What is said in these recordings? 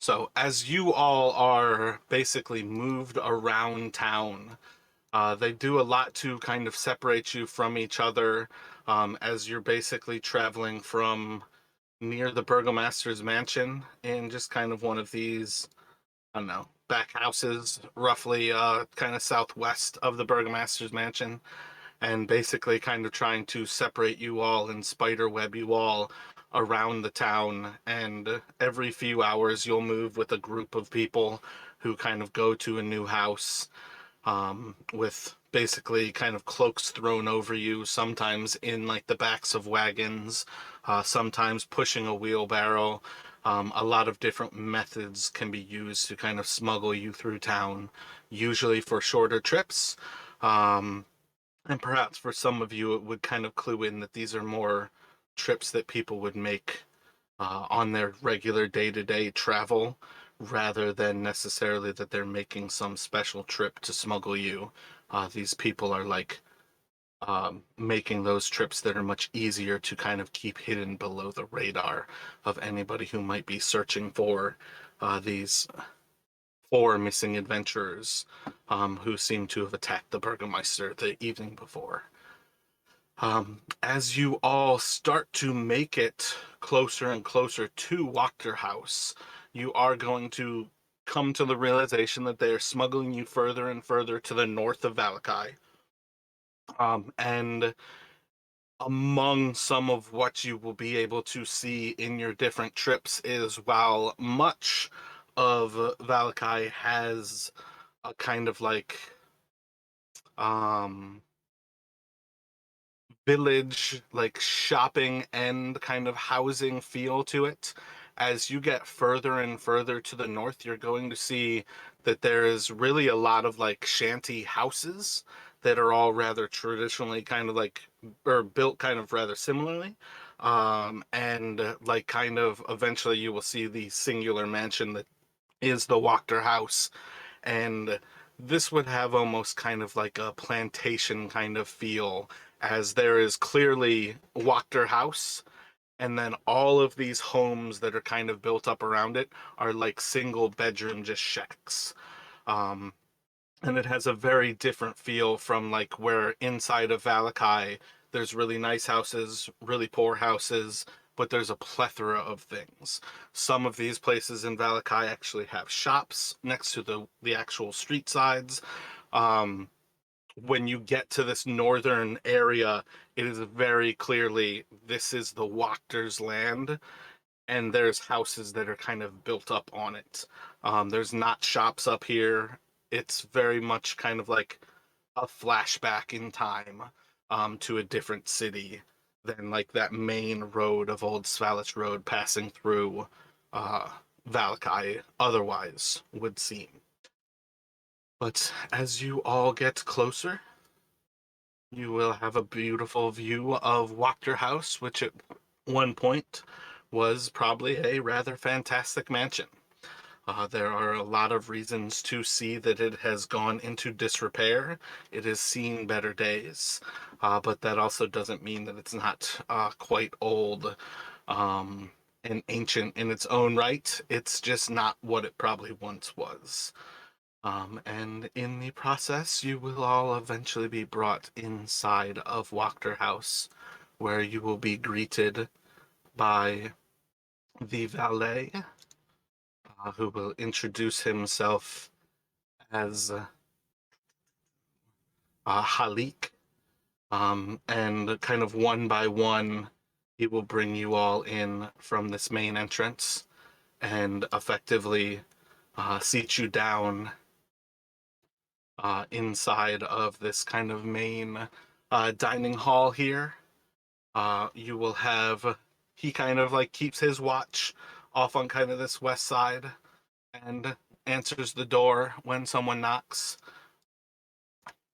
So, as you all are basically moved around town, they do a lot to kind of separate you from each other as you're basically traveling from near the Burgomaster's mansion in just kind of one of these, I don't know, back houses, roughly kind of southwest of the Burgomaster's mansion, and basically kind of trying to separate you all and spiderweb you all around the town. And every few hours, you'll move with a group of people who kind of go to a new house with basically kind of cloaks thrown over you, sometimes in like the backs of wagons, sometimes pushing a wheelbarrow. A lot of different methods can be used to kind of smuggle you through town, usually for shorter trips. Um, and perhaps for some of you, it would kind of clue in that these are more trips that people would make on their regular day-to-day travel rather than necessarily that they're making some special trip to smuggle you. These people are like making those trips that are much easier to kind of keep hidden below the radar of anybody who might be searching for these four missing adventurers who seem to have attacked the Burgomaster the evening before. As you all start to make it closer and closer to Wachter House, you are going to come to the realization that they are smuggling you further and further to the north of Vallaki. And among some of what you will be able to see in your different trips is while much of Vallaki has a kind of like um village, like shopping and kind of housing feel to it. As you get further and further to the north, you're going to see that there is really a lot of like shanty houses that are all rather traditionally kind of like, or built kind of rather similarly. And like kind of eventually you will see the singular mansion that is the Wachter house, and this would have almost kind of like a plantation kind of feel, as there is clearly Wachter House, and then all of these homes that are kind of built up around it are like single bedroom just shacks. Um, and it has a very different feel from like where inside of Vallaki there's really nice houses, really poor houses, but there's a plethora of things. Some of these places in Vallaki actually have shops next to the actual street sides. Um, when you get to this northern area, it is very clearly this is the Wachter's land, and there's houses that are kind of built up on it. There's not shops up here. It's very much kind of like a flashback in time to a different city than like that main road of Old Svalich Road passing through uh, Vallaki otherwise would seem. But as you all get closer, you will have a beautiful view of Wachter House, which at one point was probably a rather fantastic mansion. There are a lot of reasons to see that it has gone into disrepair. It has seen better days, but that also doesn't mean that it's not quite old and ancient in its own right. It's just not what it probably once was. And in the process, you will all eventually be brought inside of Wachter House, where you will be greeted by the valet, who will introduce himself as Halik. And kind of one by one, he will bring you all in from this main entrance and effectively seat you down inside of this kind of main dining hall here. You will have, he kind of like keeps his watch off on kind of this west side and answers the door when someone knocks.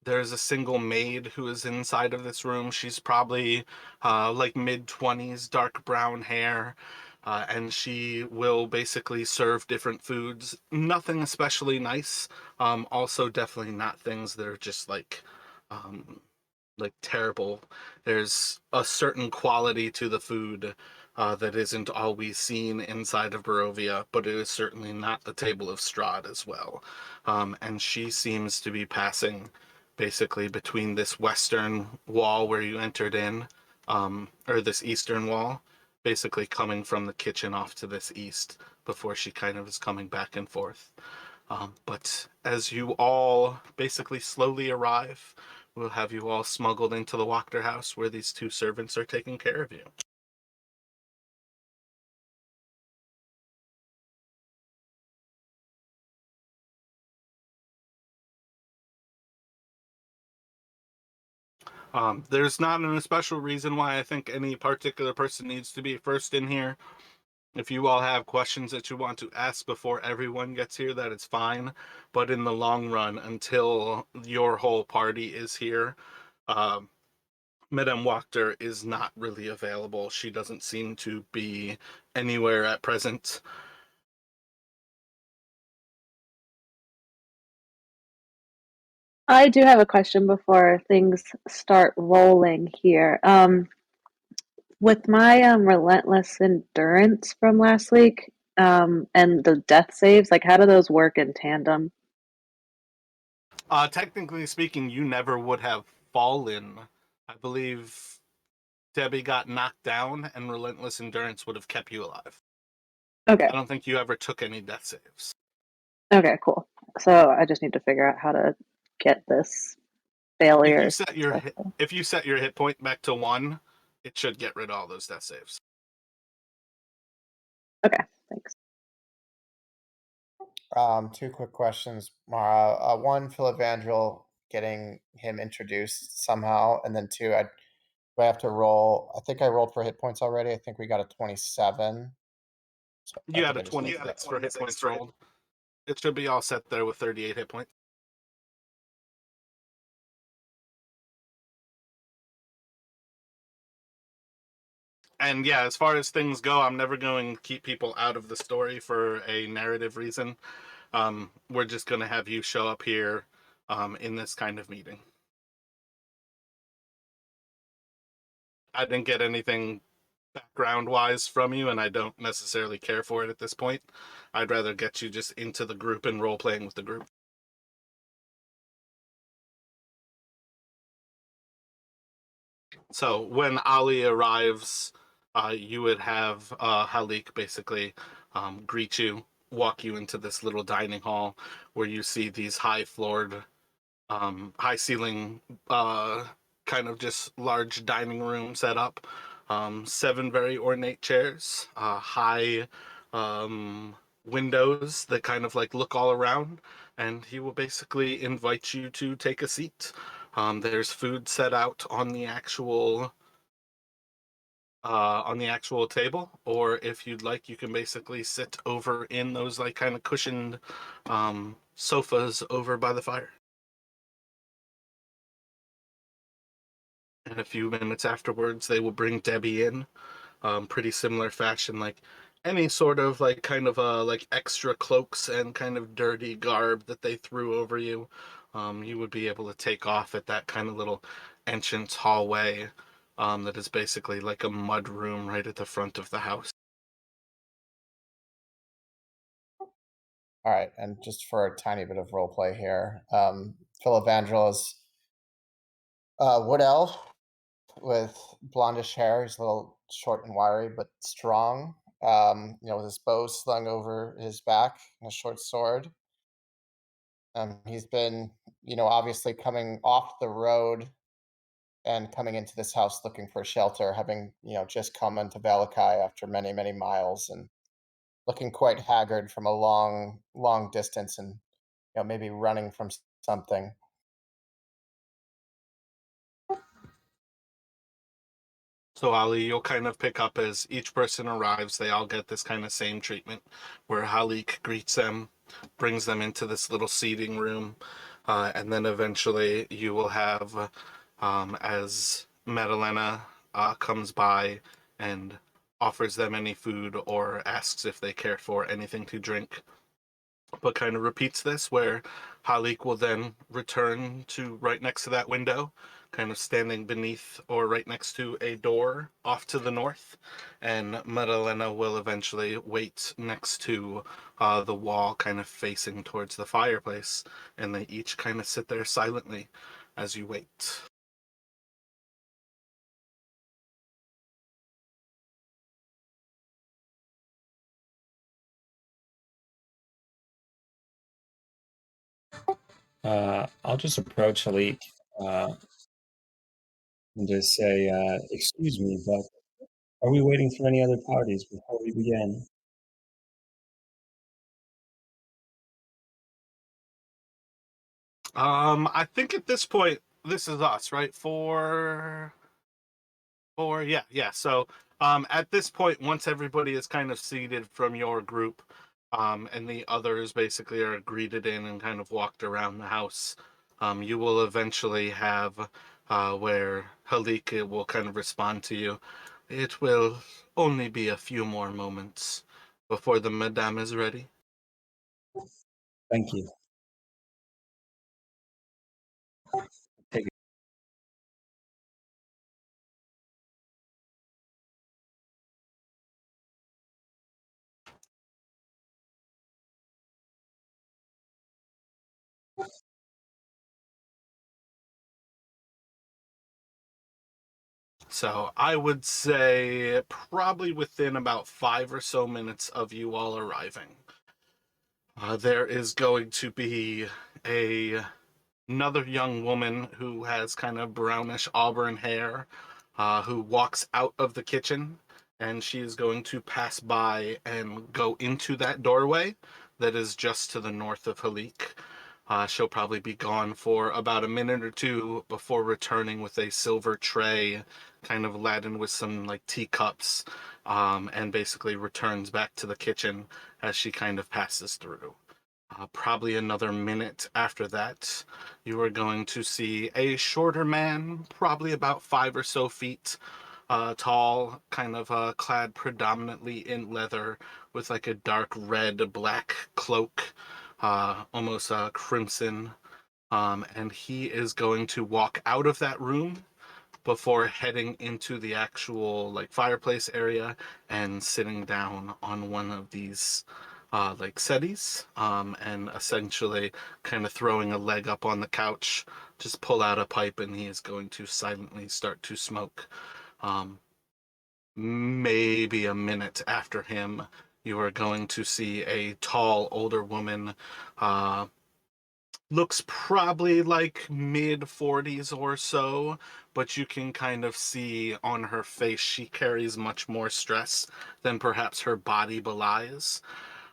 There's a single maid who is inside of this room. She's probably like mid-20s, dark brown hair, and she will basically serve different foods. Nothing especially nice. Also, definitely not things that are just um, like terrible. There's a certain quality to the food that isn't always seen inside of Barovia, but it is certainly not the Table of Strahd as well. And she seems to be passing basically between this western wall where you entered in, or this eastern wall, basically coming from the kitchen off to this east before she kind of is coming back and forth. But as you all basically slowly arrive, we'll have you all smuggled into the Wachter house where these two servants are taking care of you. There's not an special reason why I think any particular person needs to be first in here. If you all have questions that you want to ask before everyone gets here, that is fine. But in the long run, until your whole party is here, uh, Madame Wachter is not really available. She doesn't seem to be anywhere at present. I do have a question before things start rolling here. With my relentless endurance from last week, and the death saves, like how do those work in tandem? Technically speaking, you never would have fallen. I believe Debbie got knocked down, and Relentless Endurance would have kept you alive. Okay, I don't think you ever took any death saves. okay, cool. So I just need to figure out how to get this failure stuff. If you set your hit point back to 1, it should get rid of all those death saves. Okay, thanks. Two quick questions, Mara. One, Philevandrel, getting him introduced somehow, and then two, do I have to roll? I think I rolled for hit points already. I think we got a 27. So I You had think a I just need 26 for hit points rolled. It should be all set there with 38 hit points. And yeah, as far as things go, I'm never going to keep people out of the story for a narrative reason. We're just going to have you show up here in this kind of meeting. I didn't get anything background wise from you, and I don't necessarily care for it at this point. I'd rather get you just into the group and role playing with the group. So when Ali arrives, you would have Halik basically greet you, walk you into this little dining hall where you see these high floored, high ceiling, kind of just large dining room set up. 7 very ornate chairs, high windows that kind of like look all around, and he will basically invite you to take a seat. There's food set out on the actual table, or if you'd like, you can basically sit over in those like kind of cushioned sofas over by the fire. In a few minutes afterwards, they will bring Debbie in, pretty similar fashion, like any sort of like kind of like extra cloaks and kind of dirty garb that they threw over you. You would be able to take off at that kind of little entrance hallway that is basically like a mud room right at the front of the house. All right, and just for a tiny bit of role play here, Philevandrel is wood elf with blondish hair. He's a little short and wiry, but strong. With his bow slung over his back and a short sword. He's been, obviously coming off the road and coming into this house looking for shelter, having, just come into Vallaki after many, many miles and looking quite haggard from a long, long distance and, maybe running from something. So Ali, you'll kind of pick up as each person arrives, they all get this kind of same treatment where Halik greets them, brings them into this little seating room, and then eventually you will have, as Madalena comes by and offers them any food or asks if they care for anything to drink, but kind of repeats this where Halik will then return to right next to that window, kind of standing beneath or right next to a door off to the north, and Madalena will eventually wait next to the wall, kind of facing towards the fireplace, and they each kind of sit there silently as you wait. I'll just approach Halik and just say, "Excuse me, but are we waiting for any other parties before we begin?" I think at this point, this is us, right? Yeah. So, at this point, once everybody is kind of seated from your group, and the others basically are greeted in and kind of walked around the house, you will eventually have, where Halika will kind of respond to you. It will only be a few more moments before the madame is ready. Thank you. Take it. So I would say probably within about 5 or so minutes of you all arriving, there is going to be a another young woman who has kind of brownish auburn hair, who walks out of the kitchen, and she is going to pass by and go into that doorway that is just to the north of Halik. She'll probably be gone for about a minute or two before returning with a silver tray, kind of laden with some like teacups, and basically returns back to the kitchen as she kind of passes through. Probably another minute after that, you are going to see a shorter man, probably about 5 or so feet tall, kind of clad predominantly in leather with like a dark red black cloak, almost crimson. And he is going to walk out of that room before heading into the actual like fireplace area and sitting down on one of these like settees, and essentially kind of throwing a leg up on the couch, just pull out a pipe, and he is going to silently start to smoke. um, Maybe a minute after him, you are going to see a tall older woman, uh, looks probably like mid 40s or so, but you can kind of see on her face she carries much more stress than perhaps her body belies.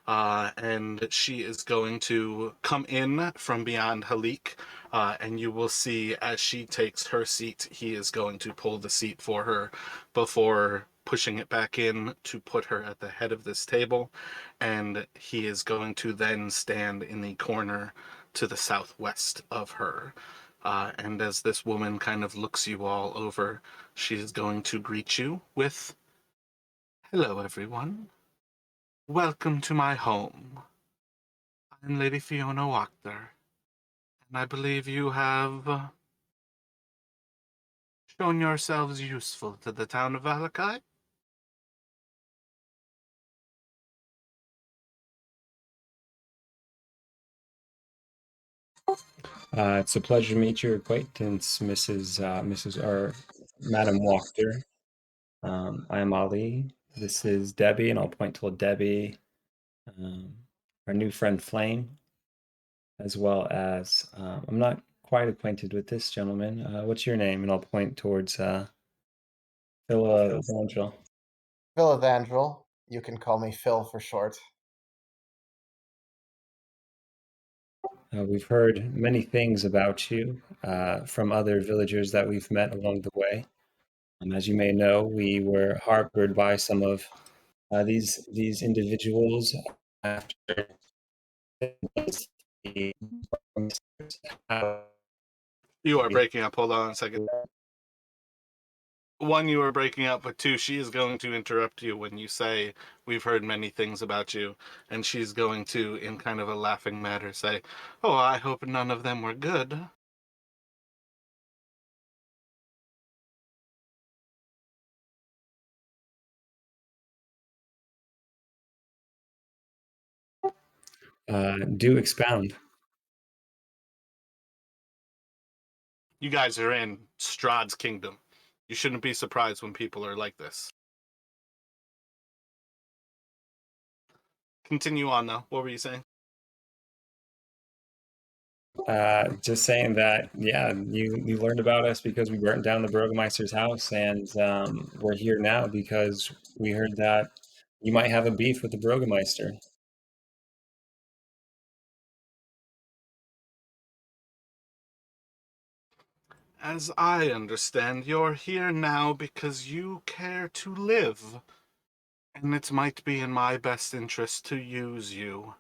And she is going to come in from beyond Halik, and you will see as she takes her seat, he is going to pull the seat for her before pushing it back in to put her at the head of this table, and he is going to then stand in the corner to the southwest of her. And as this woman kind of looks you all over, she is going to greet you with, "Hello, everyone. Welcome to my home. I'm Lady Fiona Wachter, and I believe you have shown yourselves useful to the town of Vallaki." It's a pleasure to meet your acquaintance, Mrs. or Madam Wachter. I am Ali. This is Debbie, and I'll point to Debbie, um, our new friend Flame, as well as I'm not quite acquainted with this gentleman. What's your name? And I'll point towards Phil Evangel. Phil Evangel. You can call me Phil for short. We've heard many things about you from other villagers that we've met along the way. As you may know, we were harbored by some of these individuals after the You are breaking up. Hold on a second. One, you are breaking up, but two, she is going to interrupt you when you say, "We've heard many things about you," and she's going to, in kind of a laughing manner, say, "Oh, I hope none of them were good." Do expound. You guys are in Strahd's kingdom. You shouldn't be surprised when people are like this. Continue on, though. What were you saying? Just saying that, yeah, you learned about us because we burnt down the Burgomaster's house, and we're here now because we heard that you might have a beef with the Burgomaster. As I understand, you're here now because you care to live, and it might be in my best interest to use you.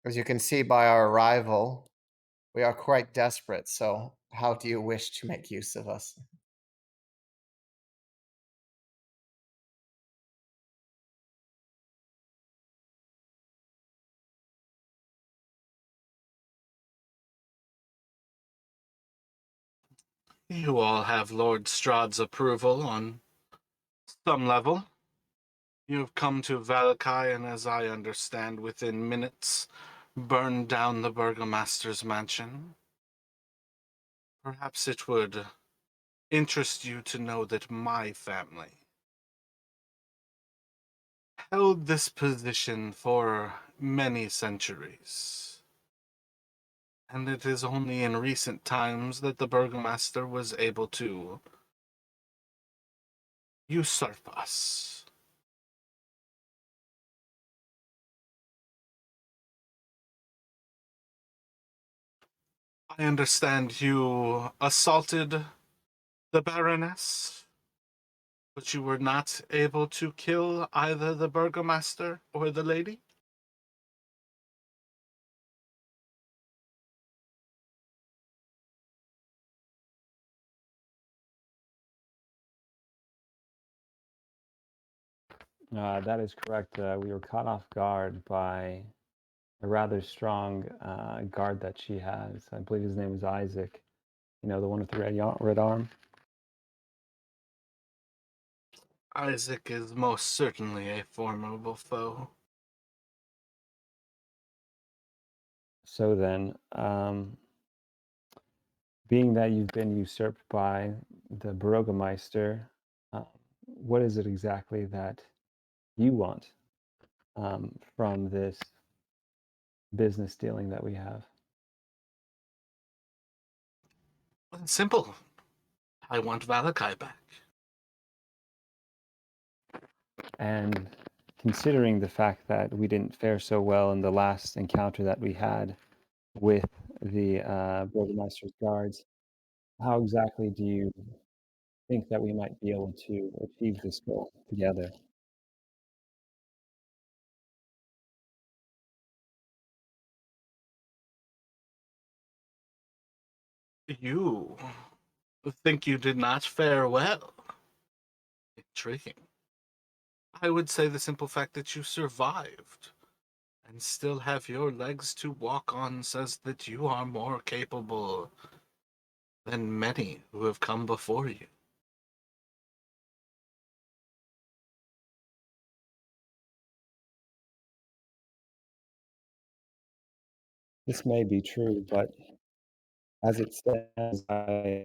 As you can see by our arrival, we are quite desperate, so how do you wish to make use of us? You all have Lord Strahd's approval on some level. You have come to Vallaki, and as I understand, within minutes, burned down the Burgomaster's mansion. Perhaps it would interest you to know that my family held this position for many centuries. And it is only in recent times that the Burgomaster was able to usurp us. I understand you assaulted the Baroness, but you were not able to kill either the Burgomaster or the lady? That is correct. We were caught off guard by a rather strong guard that she has. I believe his name is Isaac. You know, the one with the red arm. Isaac is most certainly a formidable foe. So then, being that you've been usurped by the Burgomaster, what is it exactly that you want from this business dealing that we have? It's simple. I want Vallaki back. And considering the fact that we didn't fare so well in the last encounter that we had with the Burgomaster's guards, how exactly do you think that we might be able to achieve this goal together? You think you did not fare well? Intriguing. I would say the simple fact that you survived and still have your legs to walk on says that you are more capable than many who have come before you. This may be true, but as it stands, uh,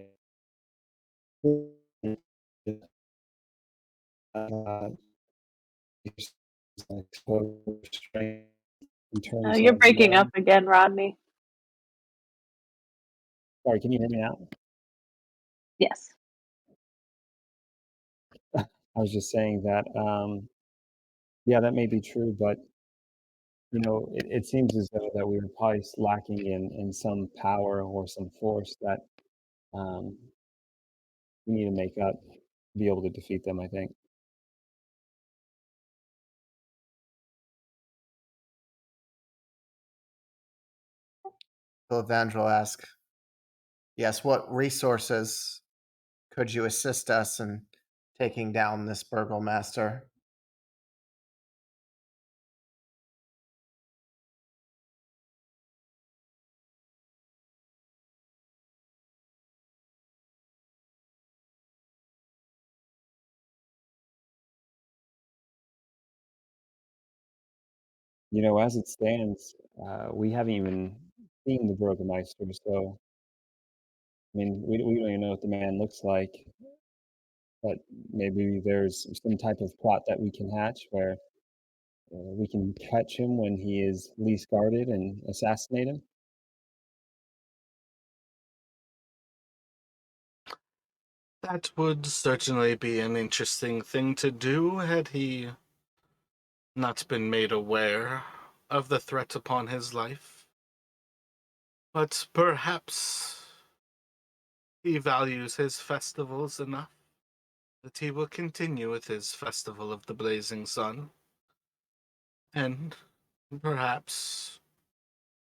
strength in Oh, terms you're of breaking up again, Rodney. Sorry, can you hear me now? Yes. I was just saying that, yeah, that may be true, but you know, it seems as though that we were probably lacking in some power or some force that um, we need to make up to be able to defeat them, I think. So Evangel asks, yes, what resources could you assist us in taking down this Burgomaster? You know, as it stands, we haven't even seen the Burgomaster, so I mean, we don't even know what the man looks like, but maybe there's some type of plot that we can hatch where we can catch him when he is least guarded and assassinate him. That would certainly be an interesting thing to do had he not been made aware of the threat upon his life. But perhaps he values his festivals enough that he will continue with his Festival of the Blazing Sun. And perhaps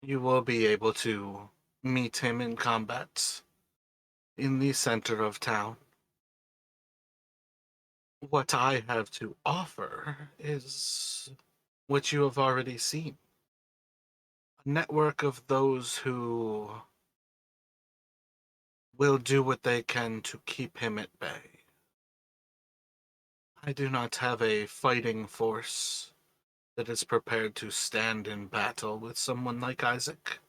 you will be able to meet him in combat in the center of town. What I have to offer is what you have already seen. A network of those who will do what they can to keep him at bay. I do not have a fighting force that is prepared to stand in battle with someone like Isaac.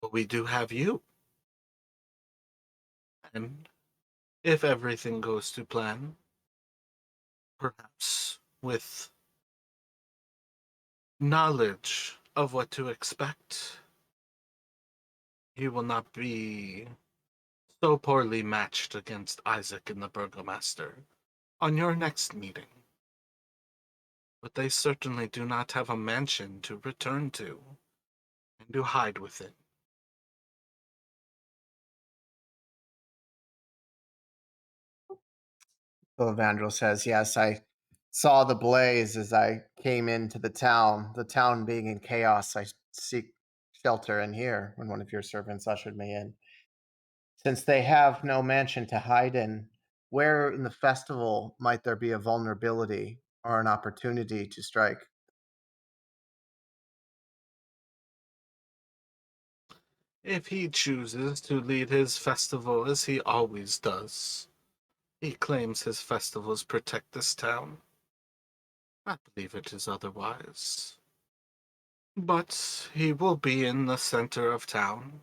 But we do have you. And if everything goes to plan, perhaps with knowledge of what to expect, you will not be so poorly matched against Isaac and the Burgomaster on your next meeting. But they certainly do not have a mansion to return to and to hide within. Evangel says, yes, I saw the blaze as I came into the town being in chaos. I seek shelter in here when one of your servants ushered me in. Since they have no mansion to hide in, where in the festival might there be a vulnerability or an opportunity to strike? If he chooses to lead his festival as he always does, he claims his festivals protect this town. I believe it is otherwise. But he will be in the center of town,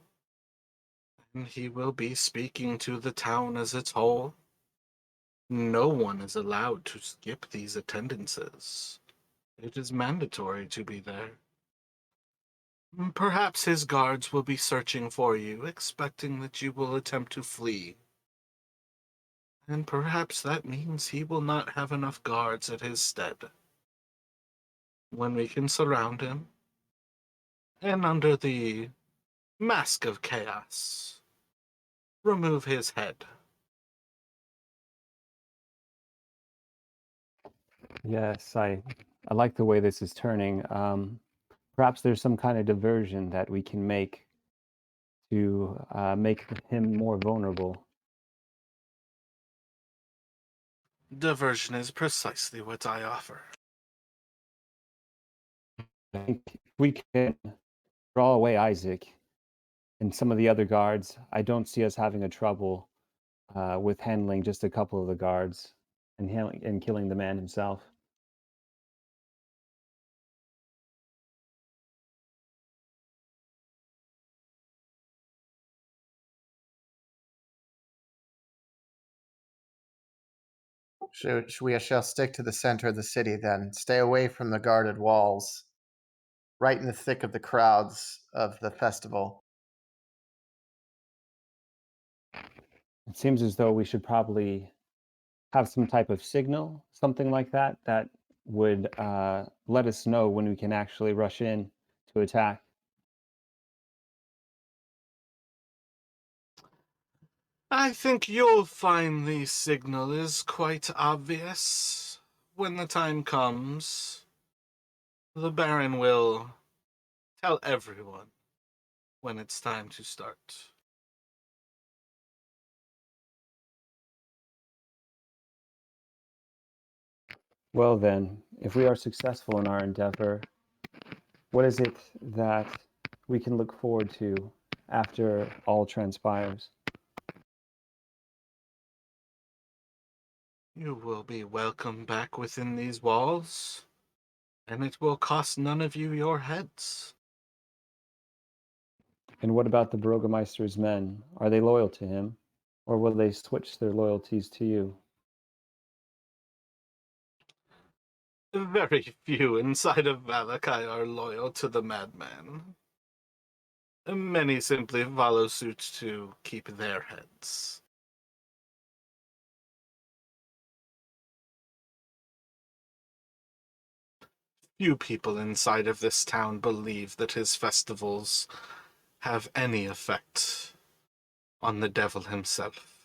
and he will be speaking to the town as its whole. No one is allowed to skip these attendances. It is mandatory to be there. Perhaps his guards will be searching for you, expecting that you will attempt to flee. And perhaps that means he will not have enough guards at his stead. When we can surround him, and under the mask of chaos, remove his head. Yes, I like the way this is turning. Perhaps there's some kind of diversion that we can make to make him more vulnerable. Diversion is precisely what I offer. I think if we can draw away Isaac and some of the other guards, I don't see us having a trouble with handling just a couple of the guards and killing the man himself. We shall stick to the center of the city then. Stay away from the guarded walls, right in the thick of the crowds of the festival. It seems as though we should probably have some type of signal, something like that, that would let us know when we can actually rush in to attack. I think you'll find the signal is quite obvious. When the time comes, the Baron will tell everyone when it's time to start. Well, then, if we are successful in our endeavor, what is it that we can look forward to after all transpires? You will be welcome back within these walls, And it will cost none of you your heads. And what about the Burgomaster's men? Are they loyal to him? Or will they switch their loyalties to you? Very few inside of Vallaki are loyal to the madman. Many simply follow suit to keep their heads. Few people inside of this town believe that his festivals have any effect on the devil himself.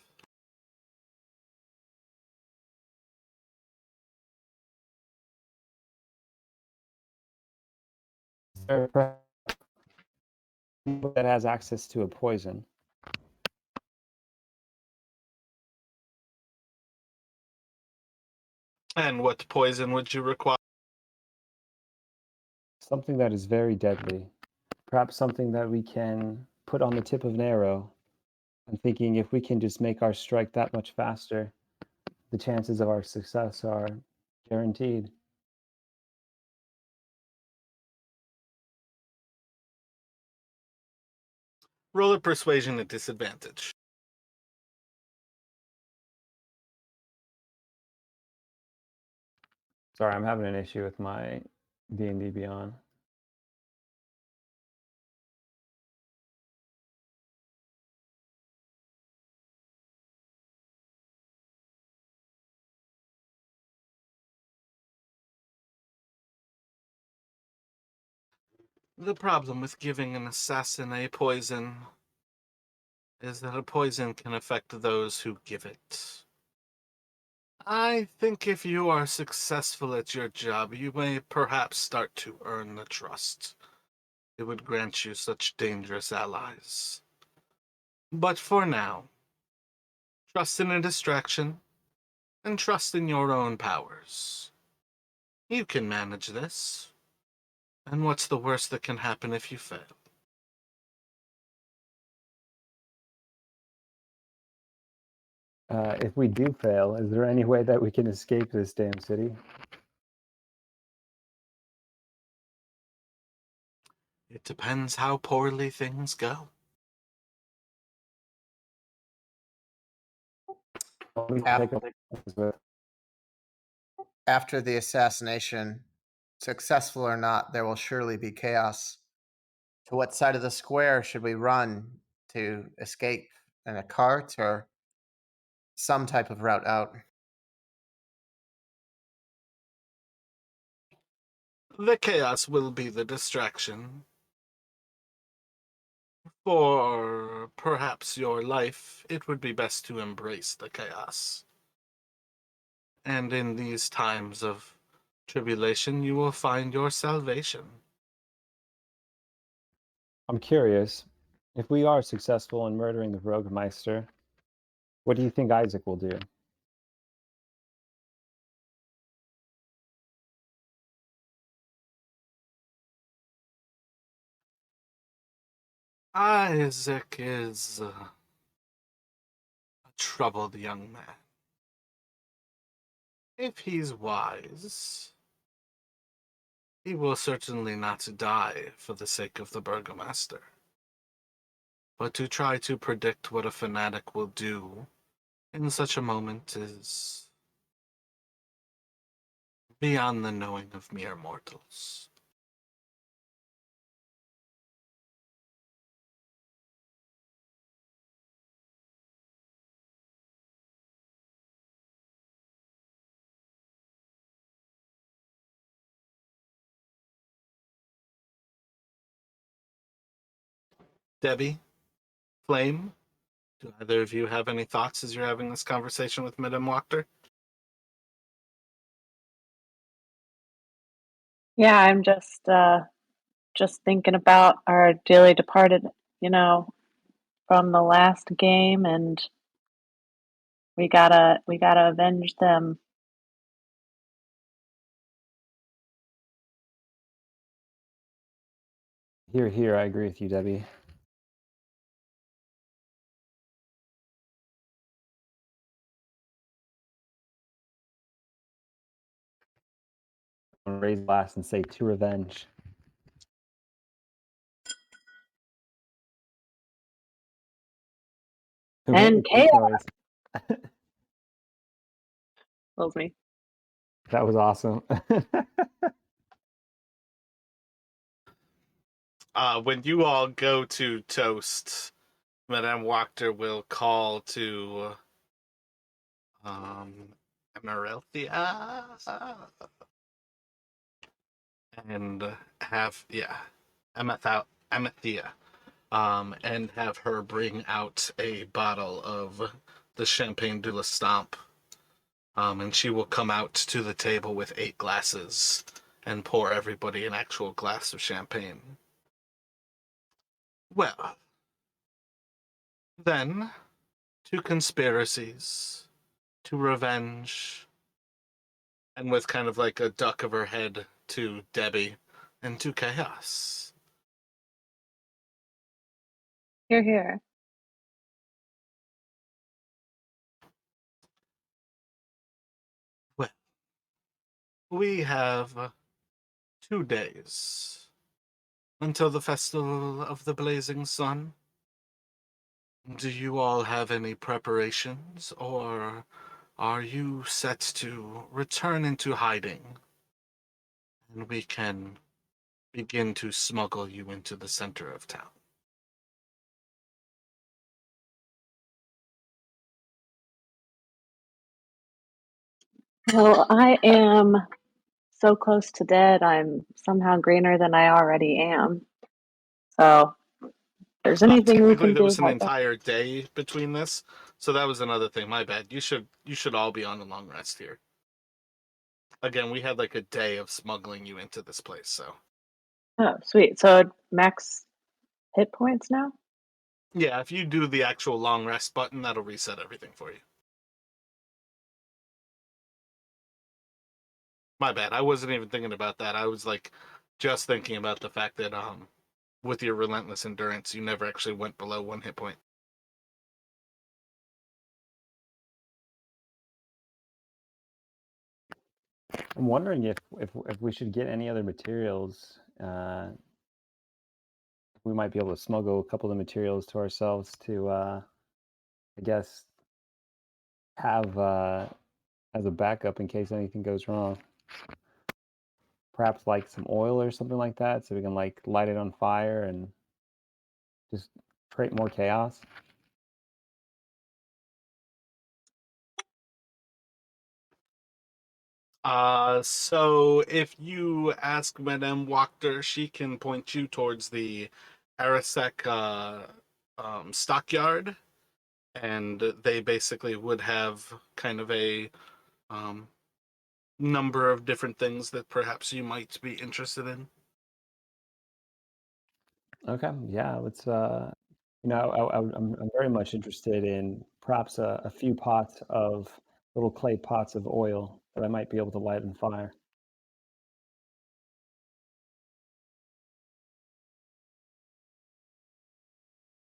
That has access to a poison. And what poison would you require? Something that is very deadly. Perhaps something that we can put on the tip of an arrow. I'm thinking if we can just make our strike that much faster, the chances of our success are guaranteed. Roll a persuasion at disadvantage. Sorry, I'm having an issue with my D&D Beyond. The problem with giving an assassin a poison is that a poison can affect those who give it. I think if you are successful at your job, you may perhaps start to earn the trust. It would grant you such dangerous allies. But for now, trust in a distraction, and trust in your own powers. You can manage this. And what's the worst that can happen if you fail? If we do fail, is there any way that we can escape this damn city? It depends how poorly things go. After the assassination, successful or not, there will surely be chaos. To what side of the square should we run to escape? In a cart or some type of route out? The chaos will be the distraction. For perhaps your life, it would be best to embrace the chaos. And in these times of tribulation, you will find your salvation. I'm curious, if we are successful in murdering the Burgomaster, what do you think Isaac will do? Isaac is a troubled young man. If he's wise, he will certainly not die for the sake of the Burgomaster. But to try to predict what a fanatic will do in such a moment is beyond the knowing of mere mortals. Debbie, Flame, do either of you have any thoughts as you're having this conversation with Madame Wachter? Yeah, I'm just thinking about our dearly departed, you know, from the last game, and we gotta avenge them. Here, I agree with you, Debbie. raise a glass and say to revenge. Who made And the cake noise? That was me. That was awesome. When you all go to toast, Madame Wachter will call to Amarylthia and Amethia, and have her bring out a bottle of the Champagne de la Stamp. And she will come out to the table with 8 glasses and pour everybody an actual glass of champagne. Well, then, to conspiracies, to revenge, and with kind of like a duck of her head to Debbie, and to chaos. Here, here. Well, we have 2 days until the Festival of the Blazing Sun. Do you all have any preparations, or are you set to return into hiding? And we can begin to smuggle you into the center of town. Well, I am so close to dead, I'm somehow greener than I already am. So, if there's anything we Technically, can there do, was an help us. entire day between this, so that was another thing. My bad. You should all be on a long rest here. Again, we had like a day of smuggling you into this place, so Oh, sweet. So, max hit points now? yeah. If you do the actual long rest button, that'll reset everything for you. My bad. I wasn't even thinking about that. I was like just thinking about the fact that with your relentless endurance, you never actually went below 1 hit point. I'm wondering if we should get any other materials. We might be able to smuggle a couple of the materials to ourselves to, I guess, have as a backup in case anything goes wrong. Perhaps like some oil or something like that, so we can like light it on fire and just create more chaos. So if you ask Madame Wachter, she can point you towards the Arasek stockyard, and they basically would have kind of a um, number of different things that perhaps you might be interested in. Okay, yeah, let's. I'm very much interested in perhaps a few pots of little clay pots of oil that I might be able to light on fire,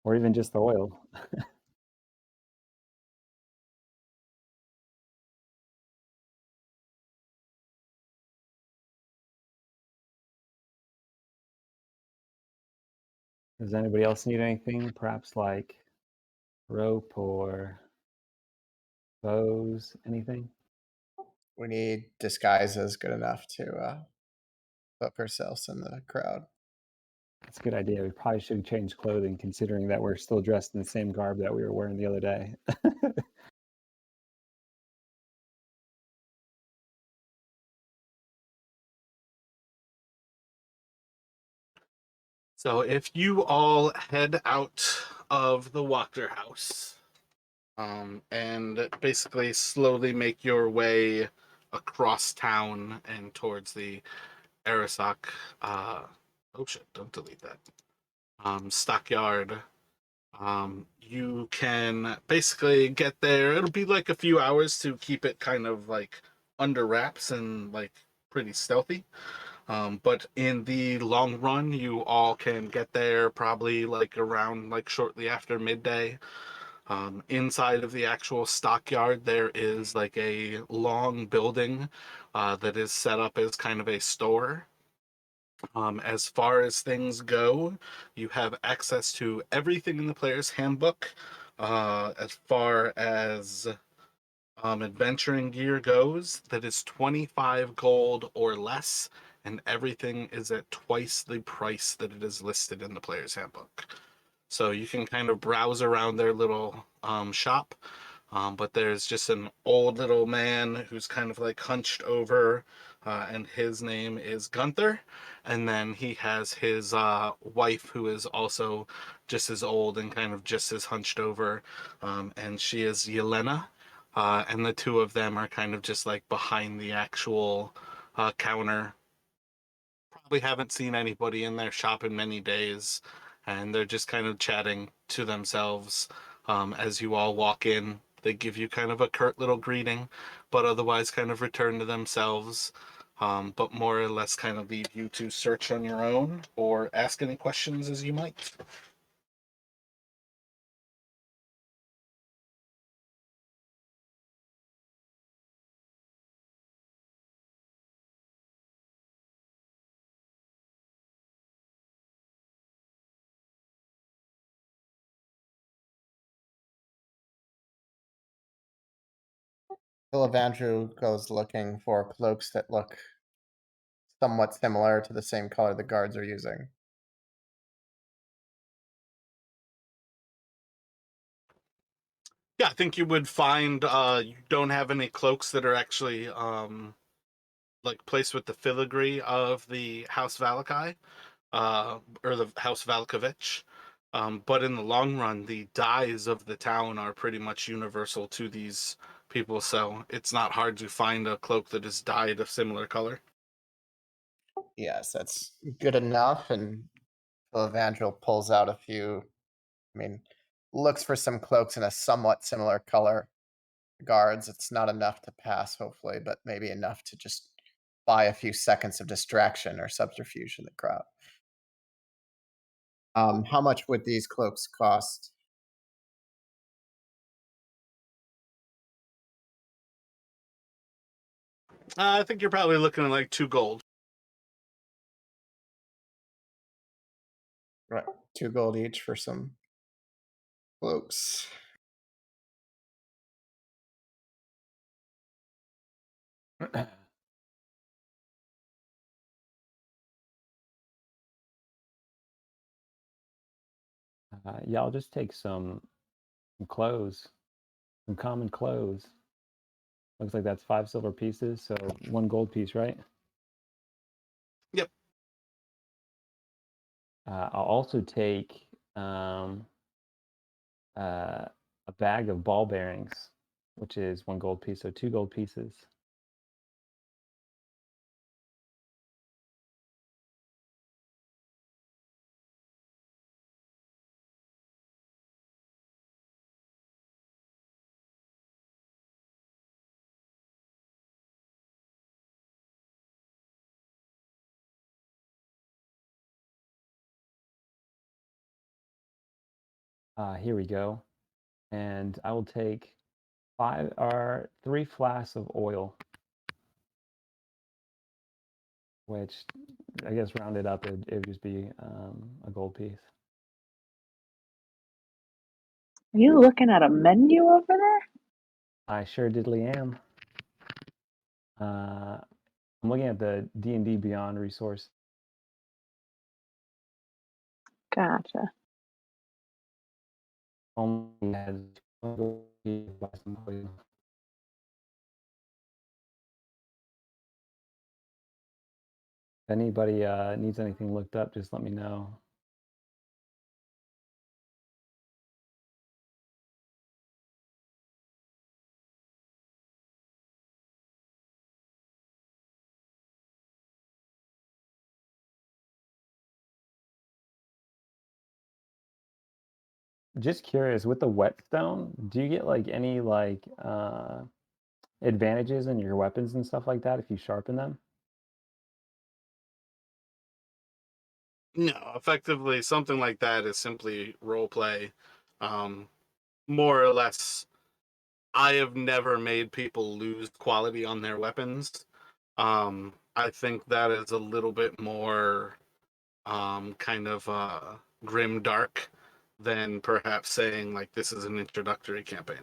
or even just the oil. Does anybody else need anything? Perhaps like rope or bows, anything? We need disguises good enough to put ourselves in the crowd. That's a good idea. We probably should change clothing considering that we're still dressed in the same garb that we were wearing the other day. So if you all head out of the Wachter house, and basically slowly make your way across town and towards the Arasok, oh shit, don't delete that, stockyard. You can basically get there. It'll be like a few hours to keep it kind of like under wraps and like pretty stealthy. But in the long run, you all can get there probably like around like shortly after midday. Inside of the actual stockyard, there is like a long building that is set up as kind of a store. As far as things go, you have access to everything in the player's handbook. As far as adventuring gear goes, that is 25 gold or less, and everything is at twice the price that it is listed in the player's handbook. So you can kind of browse around their little shop. But there's just an old little man who's kind of like hunched over, and his name is Gunther. And then he has his wife, who is also just as old and kind of just as hunched over, and she is Yelena. And the two of them are kind of just like behind the actual counter. Probably haven't seen anybody in their shop in many days, and they're just kind of chatting to themselves as you all walk in. They give you kind of a curt little greeting, but otherwise kind of return to themselves, but more or less kind of leave you to search on your own or ask any questions as you might. Philivandrew goes looking for cloaks that look somewhat similar to the same color the guards are using. Yeah, I think you would find you don't have any cloaks that are actually like placed with the filigree of the House Vallaki, or the House Valkovich. But in the long run, the dyes of the town are pretty much universal to these people, so it's not hard to find a cloak that is dyed a similar color. Yes, that's good enough. And Philivandrew pulls out a few, I mean, looks for some cloaks in a somewhat similar color. Guards, it's not enough to pass, hopefully, but maybe enough to just buy a few seconds of distraction or subterfuge in the crowd. How much would these cloaks cost? I think you're probably looking at like 2 gold. Right, 2 gold each for some cloaks. Yeah, I'll just take some clothes, some common clothes. Looks like that's 5 silver pieces, so 1 gold piece, right? Yep. I'll also take a bag of ball bearings, which is 1 gold piece, so 2 gold pieces. Here we go. And I will take 3 flasks of oil, which I guess rounded up, it would just be a gold piece. Are you looking at a menu over there? I sure diddly am. I'm looking at the D&D Beyond resource. Gotcha. Only has 1 gold piece to buy some oil. If anybody needs anything looked up, just let me know. Just curious, with the whetstone, do you get like any like advantages in your weapons and stuff like that if you sharpen them? No, effectively, something like that is simply role play. Um, more or less, I have never made people lose quality on their weapons. I think that is a little bit more kind of grim dark than perhaps saying like this is an introductory campaign.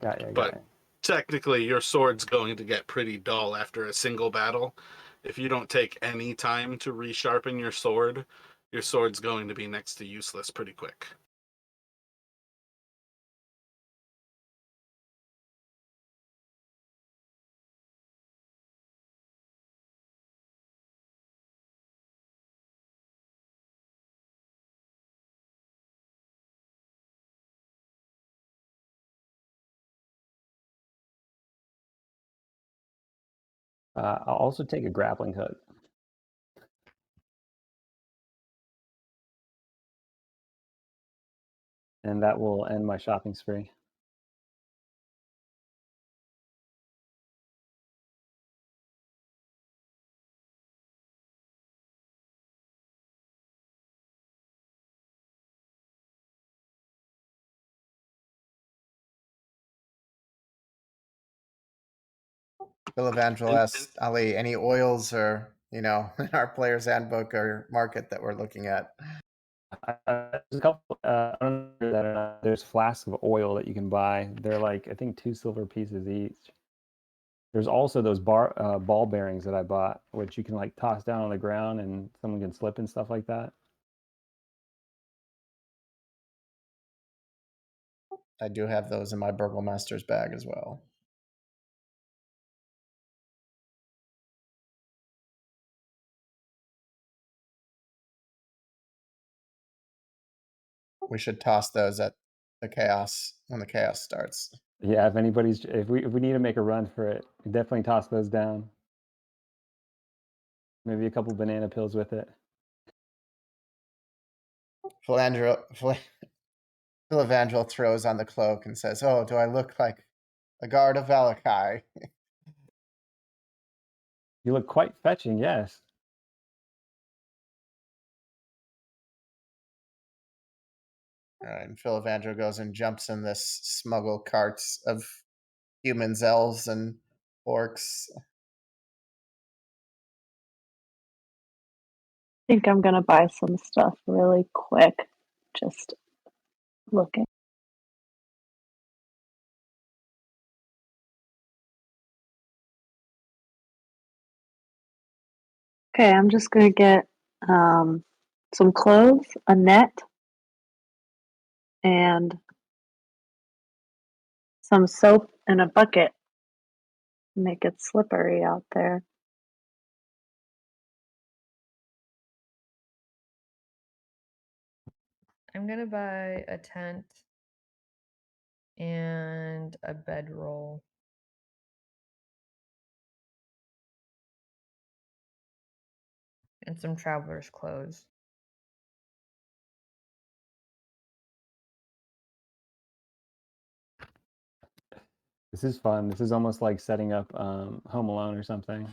Got ya, But technically, your sword's going to get pretty dull after a single battle. If you don't take any time to resharpen your sword's going to be next to useless pretty quick. I'll also take a grappling hook. And that will end my shopping spree. Phil Evangel asks Ali, any oils or in our player's handbook or market that we're looking at? There's a couple. I don't know that or not. There's flasks of oil that you can buy. They're like I think 2 silver pieces each. There's also those ball bearings that I bought, which you can like toss down on the ground and someone can slip and stuff like that. I do have those in my Burgomaster's bag as well. We should toss those at the chaos when the chaos starts. Yeah, if we need to make a run for it, definitely toss those down. Maybe a couple banana pills with it. Phil Evangel throws on the cloak and says, "Oh, do I look like a guard of Vallaki?" You look quite fetching, yes. All right, and Phil Evangel goes and jumps in this smuggled carts of humans, elves, and orcs. I think I'm gonna buy some stuff really quick. Just looking. Okay, I'm just gonna get some clothes, a net, and some soap and a bucket. Make it slippery out there. I'm gonna buy a tent and a bedroll. And some traveler's clothes. This is fun. This is almost like setting up Home Alone or something.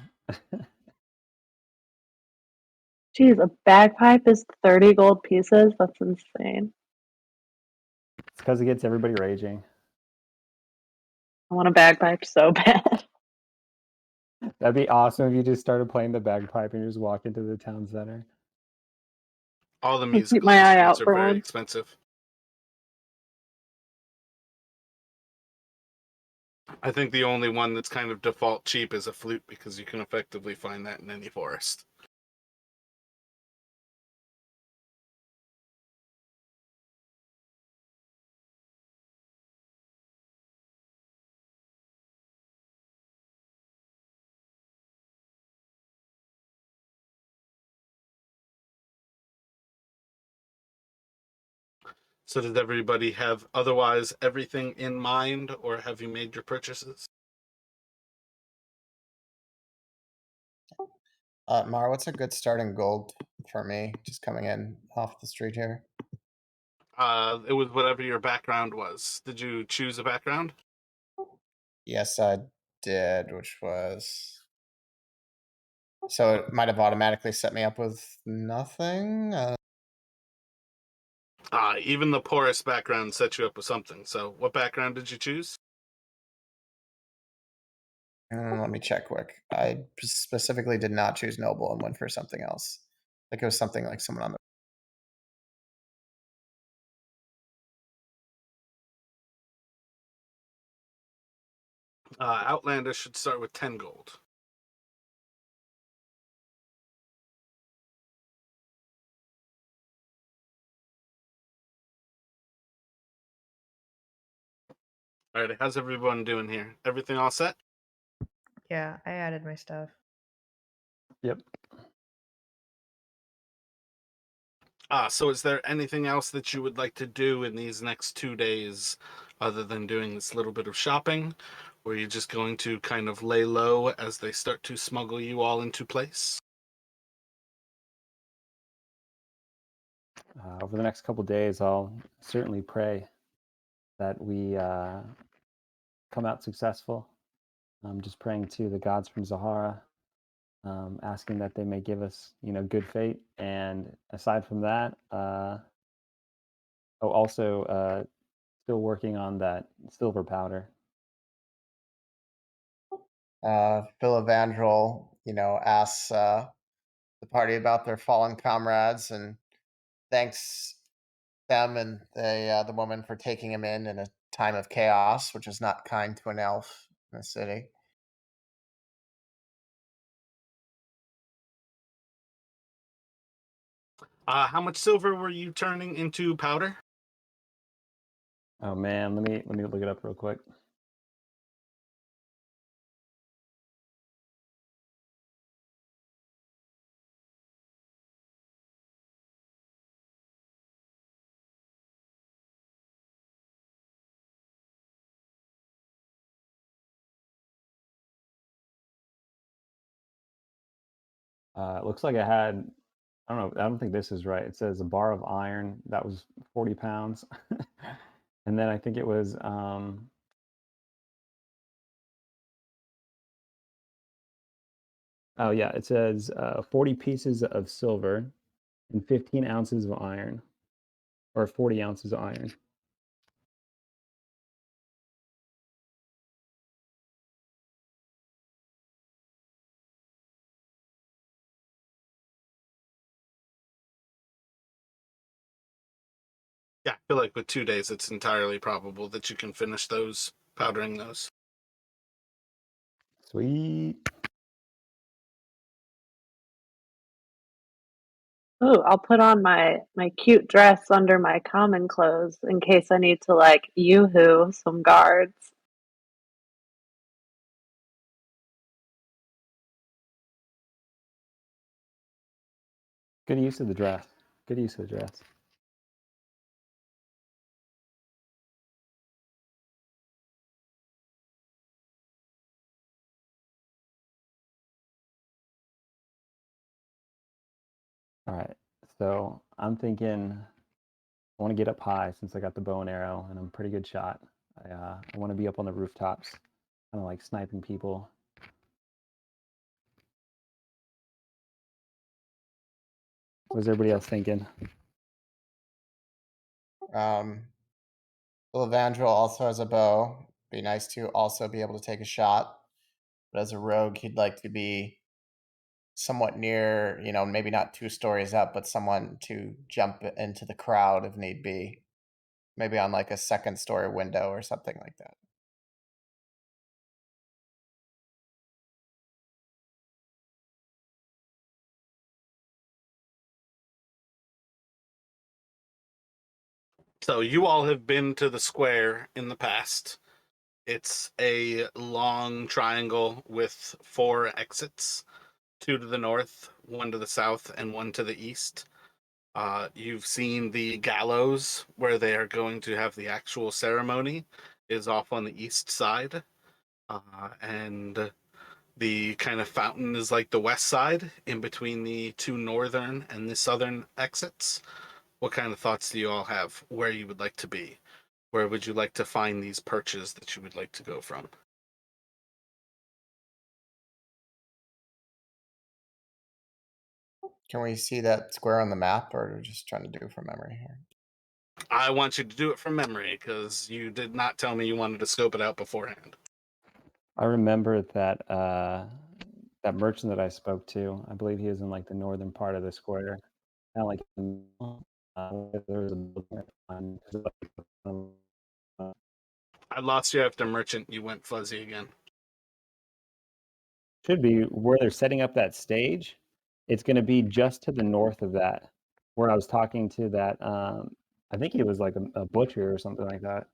Geez, a bagpipe is 30 gold pieces? That's insane. It's because it gets everybody raging. I want a bagpipe so bad. That'd be awesome if you just started playing the bagpipe and you just walk into the town center. All the Keep musical my eye instruments out are for very one. expensive. I think the only one that's kind of default cheap is a flute because you can effectively find that in any forest. So does everybody have otherwise everything in mind, or have you made your purchases? Mara, what's a good starting gold for me just coming in off the street here? It was whatever your background was. Did you choose a background? Yes, I did, which was... So it might have automatically set me up with nothing? Even the poorest background sets you up with something. So, what background did you choose? Let me check quick. I specifically did not choose noble and went for something else. Like it was something like someone on the. Outlander should start with 10 gold. All right, how's everyone doing here? Everything all set? Yeah, I added my stuff. Yep. So is there anything else that you would like to do in these next 2 days other than doing this little bit of shopping? Or are you just going to kind of lay low as they start to smuggle you all into place? Over the next couple days, I'll certainly pray that we come out successful. I'm just praying to the gods from Zahara, asking that they may give us, good fate. And aside from that, also still working on that silver powder. Phil Evangel, asks the party about their fallen comrades and thanks them and the woman for taking him in a time of chaos, which is not kind to an elf in the city. How much silver were you turning into powder? Oh man, let me look it up real quick. It looks like I had, I don't know, I don't think this is right. It says a bar of iron that was 40 pounds. And then I think it was oh yeah, it says 40 pieces of silver and 15 ounces of iron, or 40 ounces of iron. Yeah, I feel like with 2 days, it's entirely probable that you can finish those, powdering those. Sweet. Ooh, I'll put on my cute dress under my common clothes in case I need to like yoo-hoo some guards. Good use of the dress. Good use of the dress. All right. So I'm thinking I want to get up high since I got the bow and arrow and I'm a pretty good shot. I want to be up on the rooftops, kind of like sniping people. What's everybody else thinking? Phil Evangel also has a bow. Be nice to also be able to take a shot. But as a rogue, he'd like to be somewhat near, maybe not 2 stories up, but someone to jump into the crowd if need be. Maybe on like a second-story window or something like that. So you all have been to the square in the past. It's a long triangle with 4 exits, 2 to the north, 1 to the south, and 1 to the east. You've seen the gallows where they are going to have the actual ceremony is off on the east side. And the kind of fountain is like the west side in between the 2 northern and the southern exits. What kind of thoughts do you all have where you would like to be? Where would you like to find these perches that you would like to go from? Can we see that square on the map, or are we just trying to do from memory here? I want you to do it from memory because you did not tell me you wanted to scope it out beforehand. I remember that that merchant that I spoke to. I believe he was in like the northern part of the square. Kind of like there was a building on- I lost you after merchant. You went fuzzy again. should be where they're setting up that stage. It's going to be just to the north of that, where I was talking to that. I think he was like a butcher or something like that.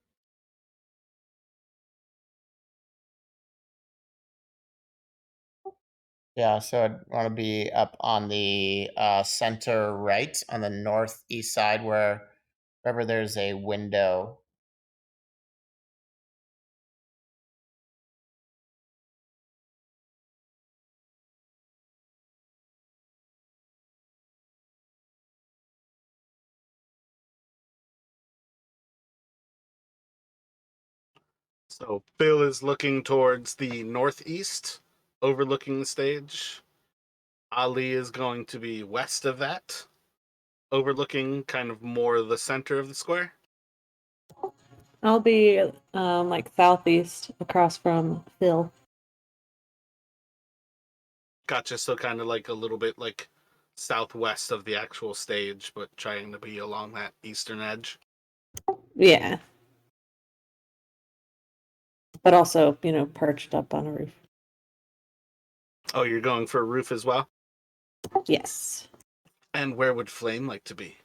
Yeah, so I'd want to be up on the center right, on the northeast side, wherever there's a window. So Phil is looking towards the northeast, overlooking the stage. Ali is going to be west of that, overlooking kind of more the center of the square. I'll be like southeast across from Phil. Gotcha. So kind of like a little bit like southwest of the actual stage, but trying to be along that eastern edge. Yeah. But also, perched up on a roof. Oh, you're going for a roof as well? Yes. And where would Flame like to be?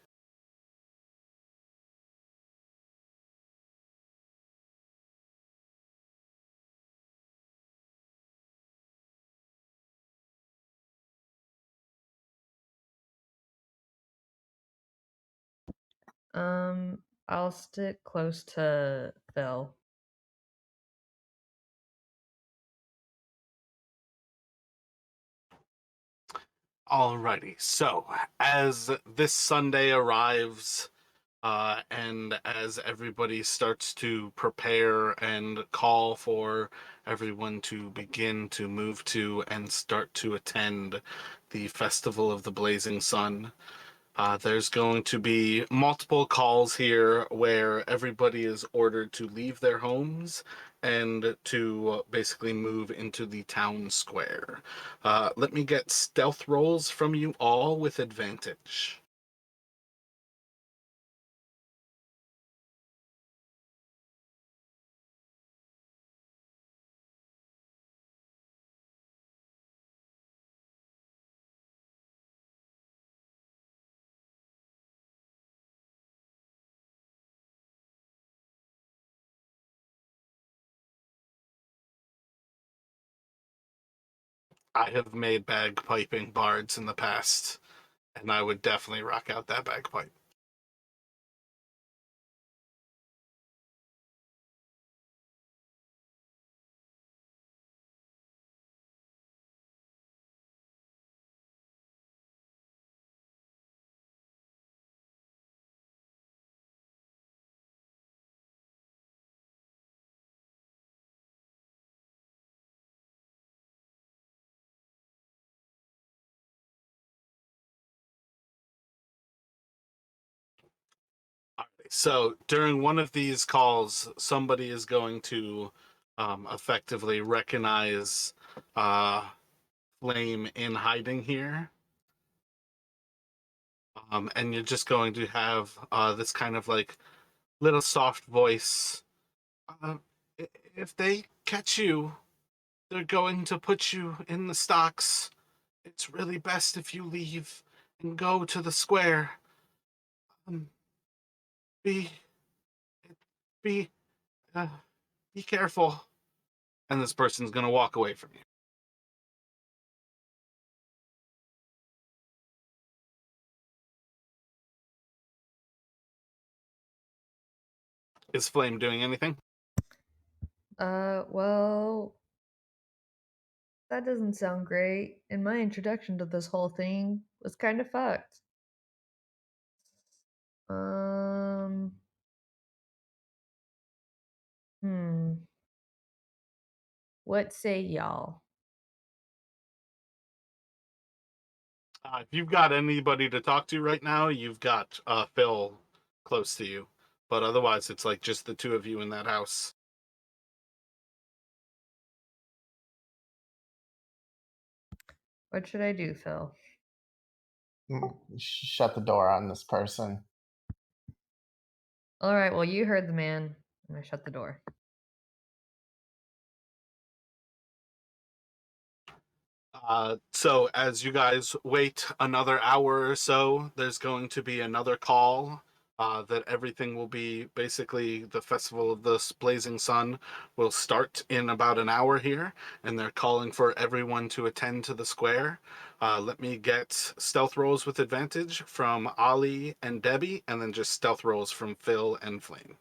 I'll stick close to Phil. Alrighty, so as this Sunday arrives, and as everybody starts to prepare and call for everyone to begin to move to and start to attend the Festival of the Blazing Sun, there's going to be multiple calls here where everybody is ordered to leave their homes and to basically move into the town square. Let me get stealth rolls from you all with advantage. I have made bagpiping bards in the past, and I would definitely rock out that bagpipe. So during one of these calls, somebody is going to effectively recognize Flame in hiding here. And you're just going to have this kind of like little soft voice. Uh, if they catch you, they're going to put you in the stocks. It's really best if you leave and go to the square. Um, be, be, uh, be careful. And this person's going to walk away from you. Is Flame doing anything? Well, that doesn't sound great. And my introduction to this whole thing was kind of fucked. Um, hmm. What say y'all? If you've got anybody to talk to right now, you've got Phil close to you. But otherwise, it's like just the two of you in that house. What should I do, Phil? Shut the door on this person. All right, well, you heard the man. I'm going to shut the door. So as you guys wait another hour or so, there's going to be another call that everything will be basically the Festival of the Blazing Sun will start in about an hour here, and they're calling for everyone to attend to the square. Let me get stealth rolls with advantage from Ollie and Debbie, and then just stealth rolls from Phil and Flame.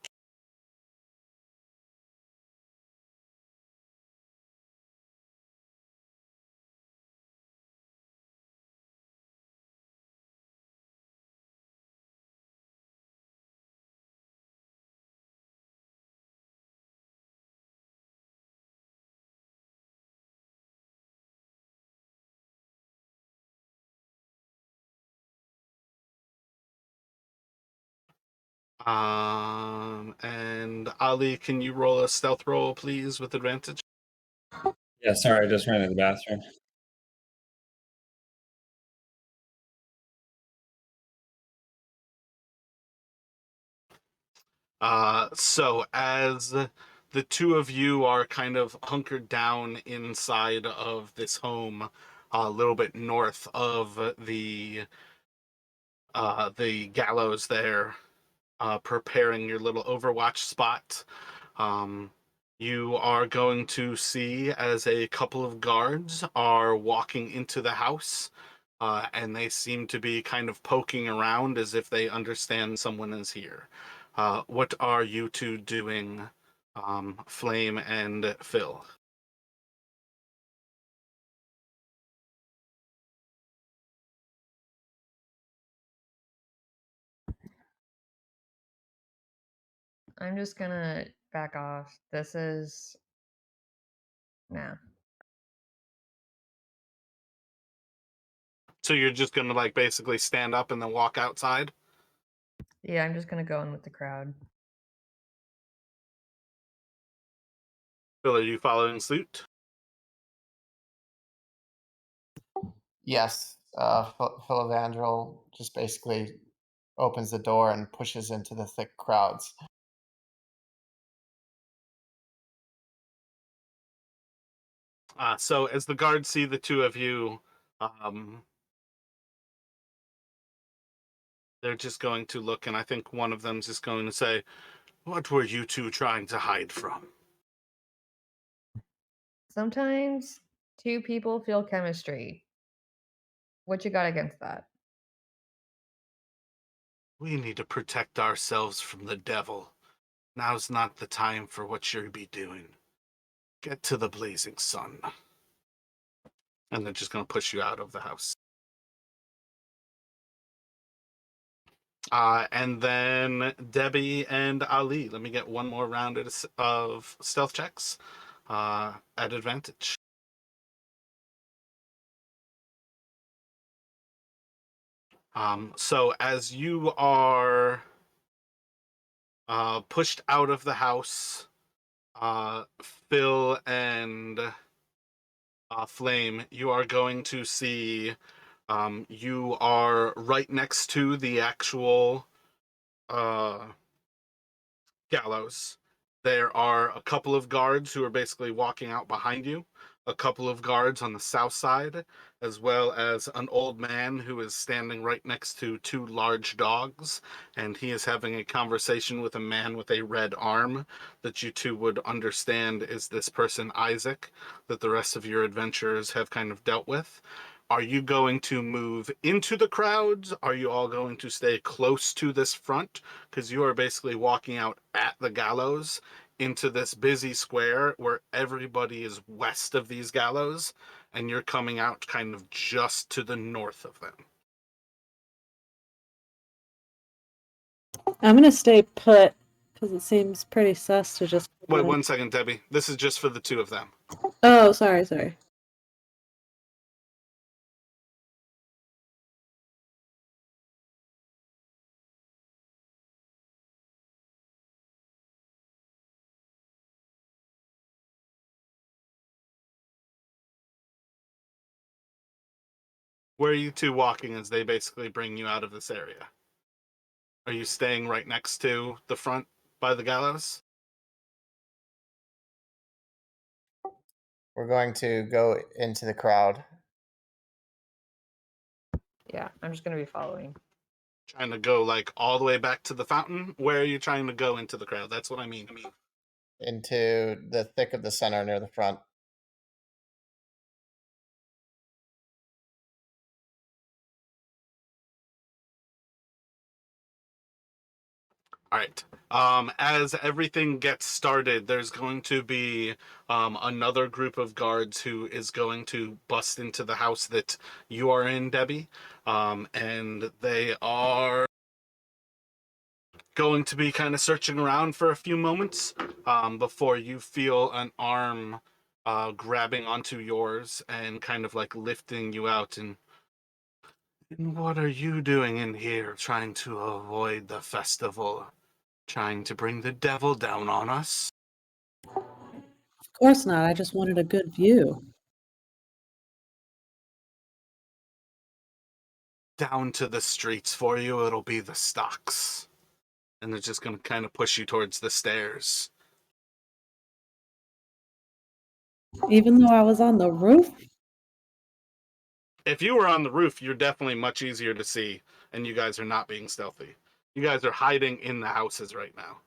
And Ali, can you roll a stealth roll, please, with advantage? Yeah, sorry, I just ran to the bathroom. So as the two of you are kind of hunkered down inside of this home, a little bit north of the gallows there, preparing your little overwatch spot. Um, you are going to see as a couple of guards are walking into the house, and they seem to be kind of poking around as if they understand someone is here. What are you two doing, Flame and Phil? I'm just going to back off. This is. Nah. So you're just gonna like basically stand up and then walk outside? Yeah, I'm just going to go in with the crowd. Phil, are you following suit? Yes, Philivandrel just basically opens the door and pushes into the thick crowds. So as the guards see the two of you, they're just going to look, and I think one of them's just going to say, "What were you two trying to hide from?" Sometimes two people feel chemistry. What you got against that? We need to protect ourselves from the devil. Now's not the time for what you'll be doing. Get to the blazing sun. And they're just going to push you out of the house. And then Debbie and Ali. Let me get one more round of stealth checks at advantage. So as you are pushed out of the house, Phil and Flame, you are going to see you are right next to the actual uh, gallows. There are a couple of guards who are basically walking out behind you, a couple of guards on the south side, as well as an old man who is standing right next to two large dogs, and he is having a conversation with a man with a red arm that you two would understand is this person Isaac that the rest of your adventurers have kind of dealt with. Are you going to move into the crowds? Are you all going to stay close to this front? Because you are basically walking out at the gallows into this busy square where everybody is west of these gallows, and you're coming out kind of just to the north of them. I'm gonna stay put because it seems pretty sus to just. Wait 1 second, Debbie. This is just for the two of them. Oh, sorry. Where are you two walking as they basically bring you out of this area? Are you staying right next to the front by the gallows? We're going to go into the crowd. Yeah, I'm just gonna be following. Trying to go like all the way back to the fountain? Where are you trying to go into the crowd? That's what I mean. Into the thick of the center near the front. All right. As everything gets started, there's going to be another group of guards who is going to bust into the house that you are in, Debbie. And they are going to be kind of searching around for a few moments before you feel an arm grabbing onto yours and kind of like lifting you out. And what are you doing in here, trying to avoid the festival? Trying to bring the devil down on us? Of course not. I just wanted a good view. Down to the streets for you, it'll be the stocks. And they're just going to kind of push you towards the stairs. Even though I was on the roof? If you were on the roof, you're definitely much easier to see, and you guys are not being stealthy. You guys are hiding in the houses right now.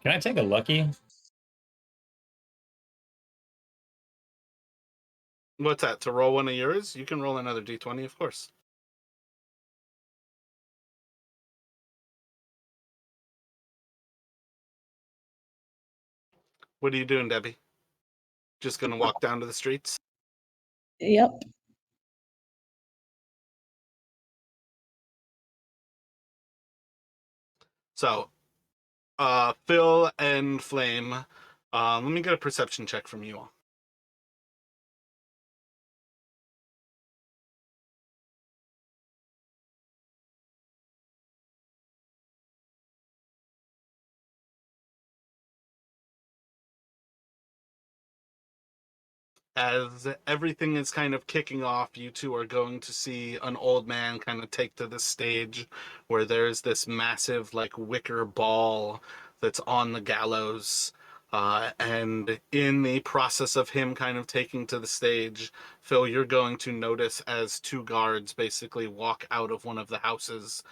Can I take a lucky? What's that, to roll one of yours? You can roll another d20, of course. What are you doing, Debbie? Just gonna walk down to the streets? Yep. So, Phil and Flame, let me get a perception check from you all. As everything is kind of kicking off, you two are going to see an old man kind of take to the stage where there's this massive, like, wicker ball that's on the gallows. And in the process of him kind of taking to the stage, Phil, you're going to notice as two guards basically walk out of one of the houses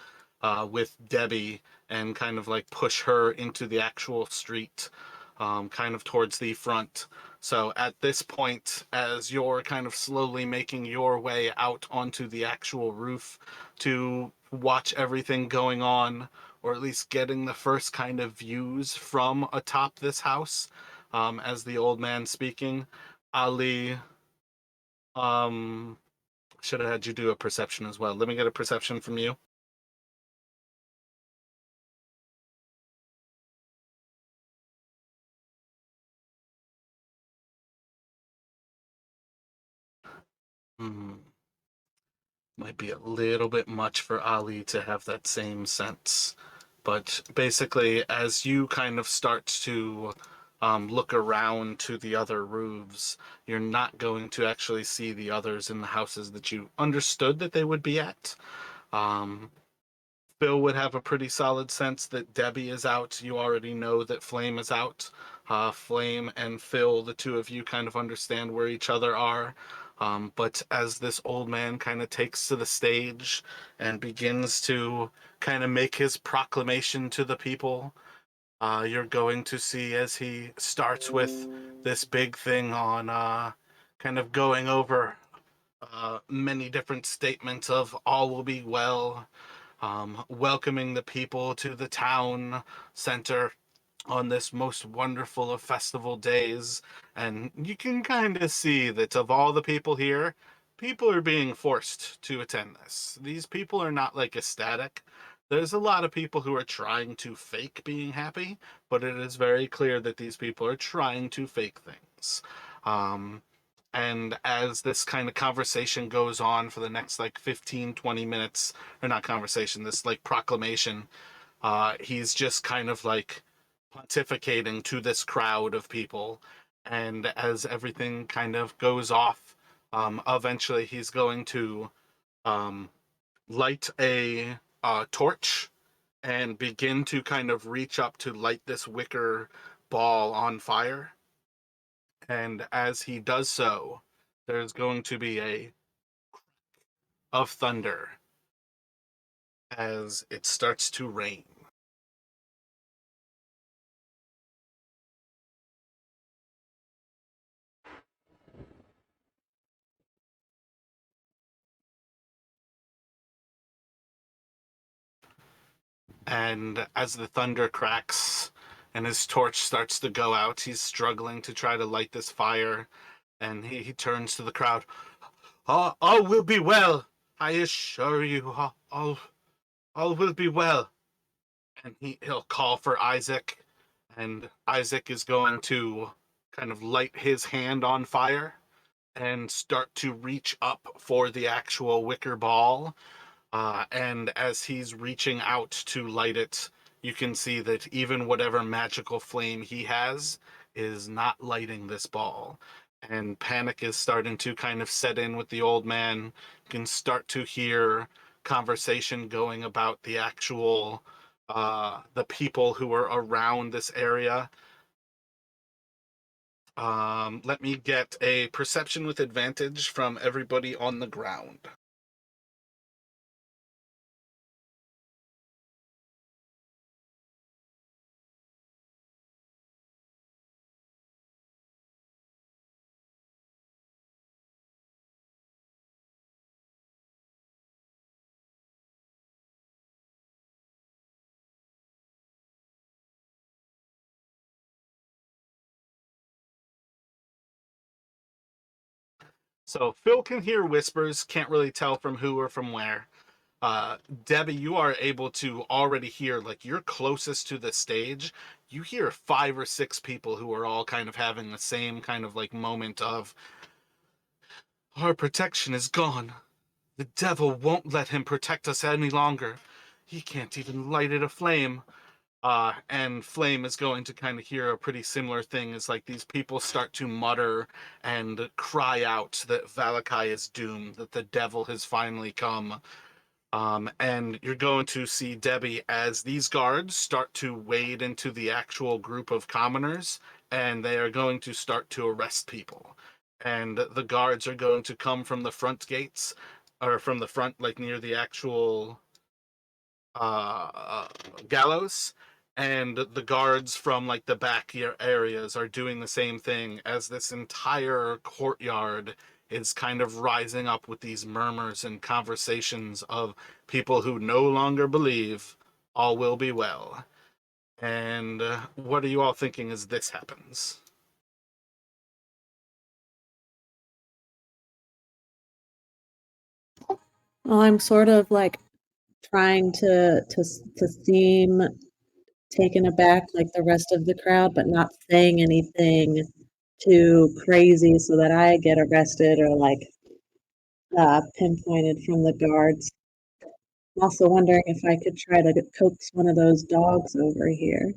with Debbie and kind of like push her into the actual street, kind of towards the front. So at this point, as you're kind of slowly making your way out onto the actual roof to watch everything going on, or at least getting the first kind of views from atop this house, as the old man speaking, Ali, um, should have had you do a perception as well. Let me get a perception from you. Hmm. Might be a little bit much for Ali to have that same sense. But basically, as you kind of start to look around to the other roofs, you're not going to actually see the others in the houses that you understood that they would be at. Um, Phil would have a pretty solid sense that Debbie is out. You already know that Flame is out. Flame and Phil, the two of you, kind of understand where each other are. But as this old man kind of takes to the stage and begins to kind of make his proclamation to the people, you're going to see as he starts with this big thing on kind of going over many different statements of all will be well, welcoming the people to the town center on this most wonderful of festival days. And you can kind of see that of all the people here, people are being forced to attend this. These people are not like ecstatic. There's a lot of people who are trying to fake being happy, but it is very clear that these people are trying to fake things. Um, and as this kind of conversation goes on for the next like 15-20 minutes, or not conversation, this like proclamation, he's just kind of like pontificating to this crowd of people. And as everything kind of goes off, eventually he's going to um, light a torch and begin to kind of reach up to light this wicker ball on fire. And as he does so, there's going to be a of thunder as it starts to rain. And as the thunder cracks and his torch starts to go out, he's struggling to try to light this fire. And he turns to the crowd. All will be well. I assure you, all will be well. And he'll call for Isaac. And Isaac is going to kind of light his hand on fire and start to reach up for the actual wicker ball. And as he's reaching out to light it, you can see that even whatever magical flame he has is not lighting this ball. And panic is starting to kind of set in with the old man. You can start to hear conversation going about the actual the people who are around this area. Let me get a perception with advantage from everybody on the ground. So Phil can hear whispers, can't really tell from who or from where. Debbie, you are able to already hear, like you're closest to the stage. You hear 5 or 6 people who are all kind of having the same kind of like moment of, our protection is gone. The devil won't let him protect us any longer. He can't even light it aflame. And Flame is going to kind of hear a pretty similar thing as like these people start to mutter and cry out that Vallaki is doomed, that the devil has finally come. And you're going to see Debbie as these guards start to wade into the actual group of commoners, and they are going to start to arrest people. And the guards are going to come from the front gates, or from the front, like near the actual uh, gallows, and the guards from like the back areas are doing the same thing as this entire courtyard is kind of rising up with these murmurs and conversations of people who no longer believe all will be well. And what are you all thinking as this happens? Well, I'm sort of like trying to seem taken aback like the rest of the crowd, but not saying anything too crazy so that I get arrested or like pinpointed from the guards. I'm also wondering if I could try to coax one of those dogs over here.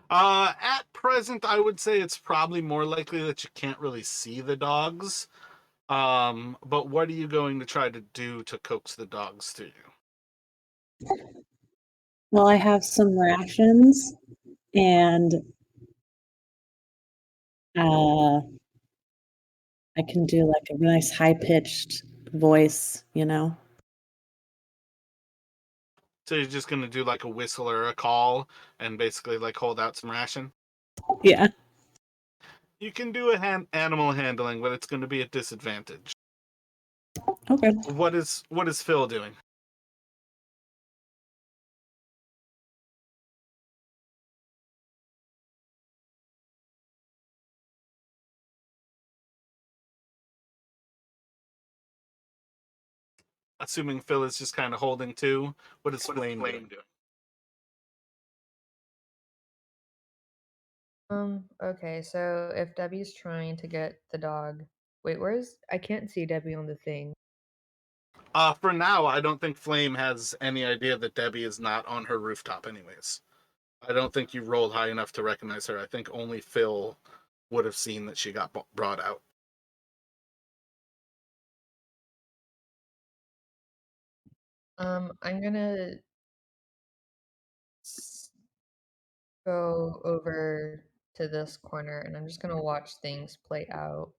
At present, I would say it's probably more likely that you can't really see the dogs. But what are you going to try to do to coax the dogs to you? Well, I have some rations and I can do like a nice high pitched voice, you know? So you're just gonna do like a whistle or a call and basically like hold out some ration? Yeah. You can do a animal handling, but it's going to be at disadvantage. Okay. What is Phil doing? Assuming Phil is just kind of holding too. What is Flame doing? Okay, so if Debbie's trying to get the dog, wait, I can't see Debbie on the thing. For now, I don't think Flame has any idea that Debbie is not on her rooftop anyways. I don't think you rolled high enough to recognize her. I think only Phil would have seen that she got brought out. I'm gonna go over to this corner and I'm just gonna watch things play out.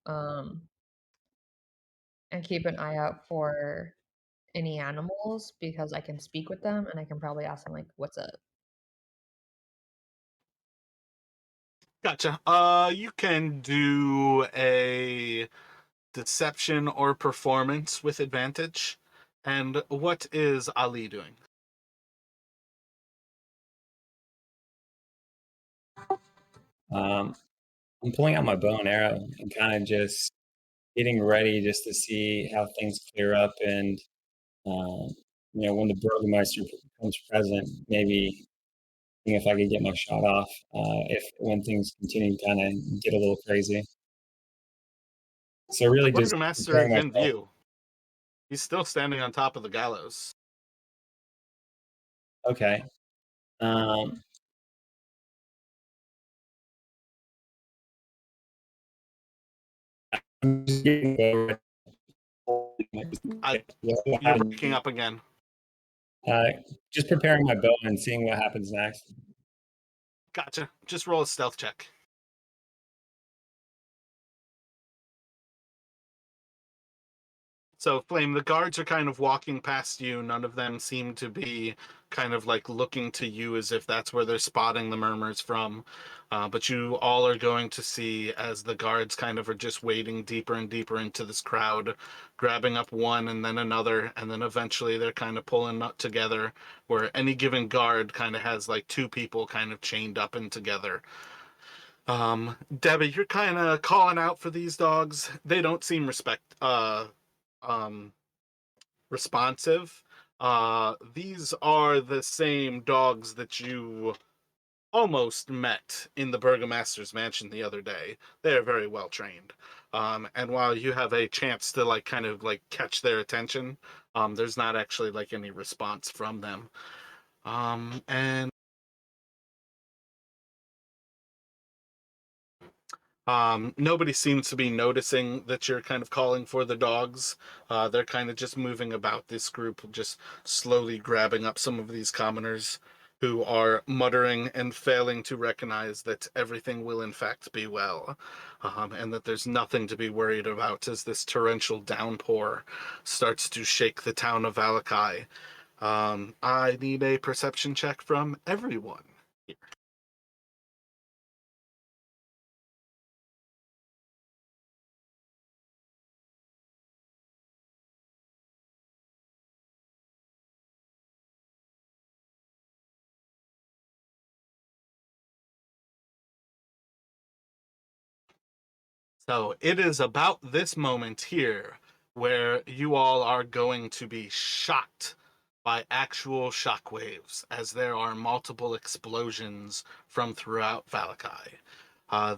And keep an eye out for any animals because I can speak with them and I can probably ask them like, "What's up?" Gotcha. You can do a deception or performance with advantage. And what is Ali doing? I'm pulling out my bow and arrow and kind of just getting ready just to see how things clear up and when the Burgomaster becomes present, maybe seeing if I could get my shot off if when things continue to kind of get a little crazy. So really just Burgomaster preparing is in myself. view. He's still standing on top of the gallows. Okay. I'm just getting over You're breaking up again. just preparing my bow and seeing what happens next. Gotcha. Just roll a stealth check. So, Flame, the guards are kind of walking past you. None of them seem to be kind of like looking to you as if that's where they're spotting the murmurs from. But you all are going to see as the guards kind of are just wading deeper and deeper into this crowd, grabbing up one and then another, and then eventually they're kind of pulling up together where any given guard kind of has like two people kind of chained up and together. Debbie, you're kind of calling out for these dogs. They don't seem um responsive. These are the same dogs that you almost met in the Burgomaster's mansion the other day. They are very well trained. And while you have a chance to like kind of like catch their attention, there's not actually like any response from them. And nobody seems to be noticing that you're kind of calling for the dogs. They're kind of just moving about this group, just slowly grabbing up some of these commoners who are muttering and failing to recognize that everything will in fact be well, and that there's nothing to be worried about as this torrential downpour starts to shake the town of Vallaki. I need a perception check from everyone. So it is about this moment here where you all are going to be shocked by actual shockwaves as there are multiple explosions from throughout Vallaki.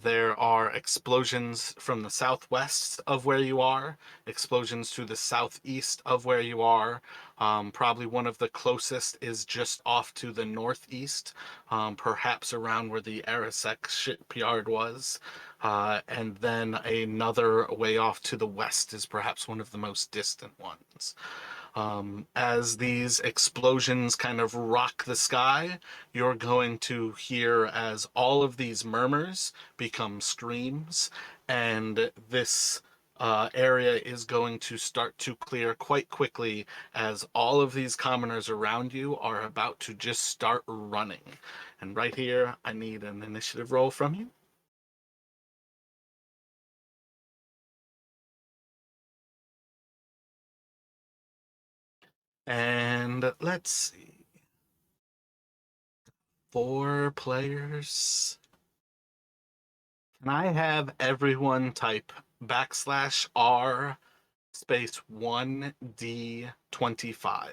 There are explosions from the southwest of where you are, explosions to the southeast of where you are. Probably one of the closest is just off to the northeast, perhaps around where the Arasek shipyard was. And then another way off to the west is perhaps one of the most distant ones. As these explosions kind of rock the sky, you're going to hear as all of these murmurs become screams, and this area is going to start to clear quite quickly as all of these commoners around you are about to just start running. And right here, I need an initiative roll from you. And let's see. 4 players. Can I have everyone type \r space 1d25?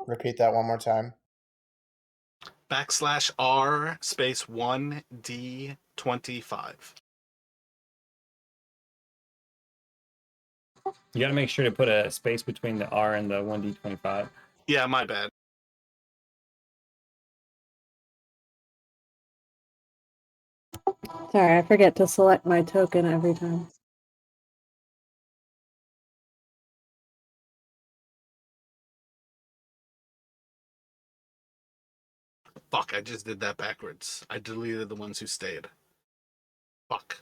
Repeat that one more time. R space 1D25. You got to make sure to put a space between the R and the 1D25. Yeah, my bad. Sorry, I forget to select my token every time. Fuck, I just did that backwards. I deleted the ones who stayed. Fuck.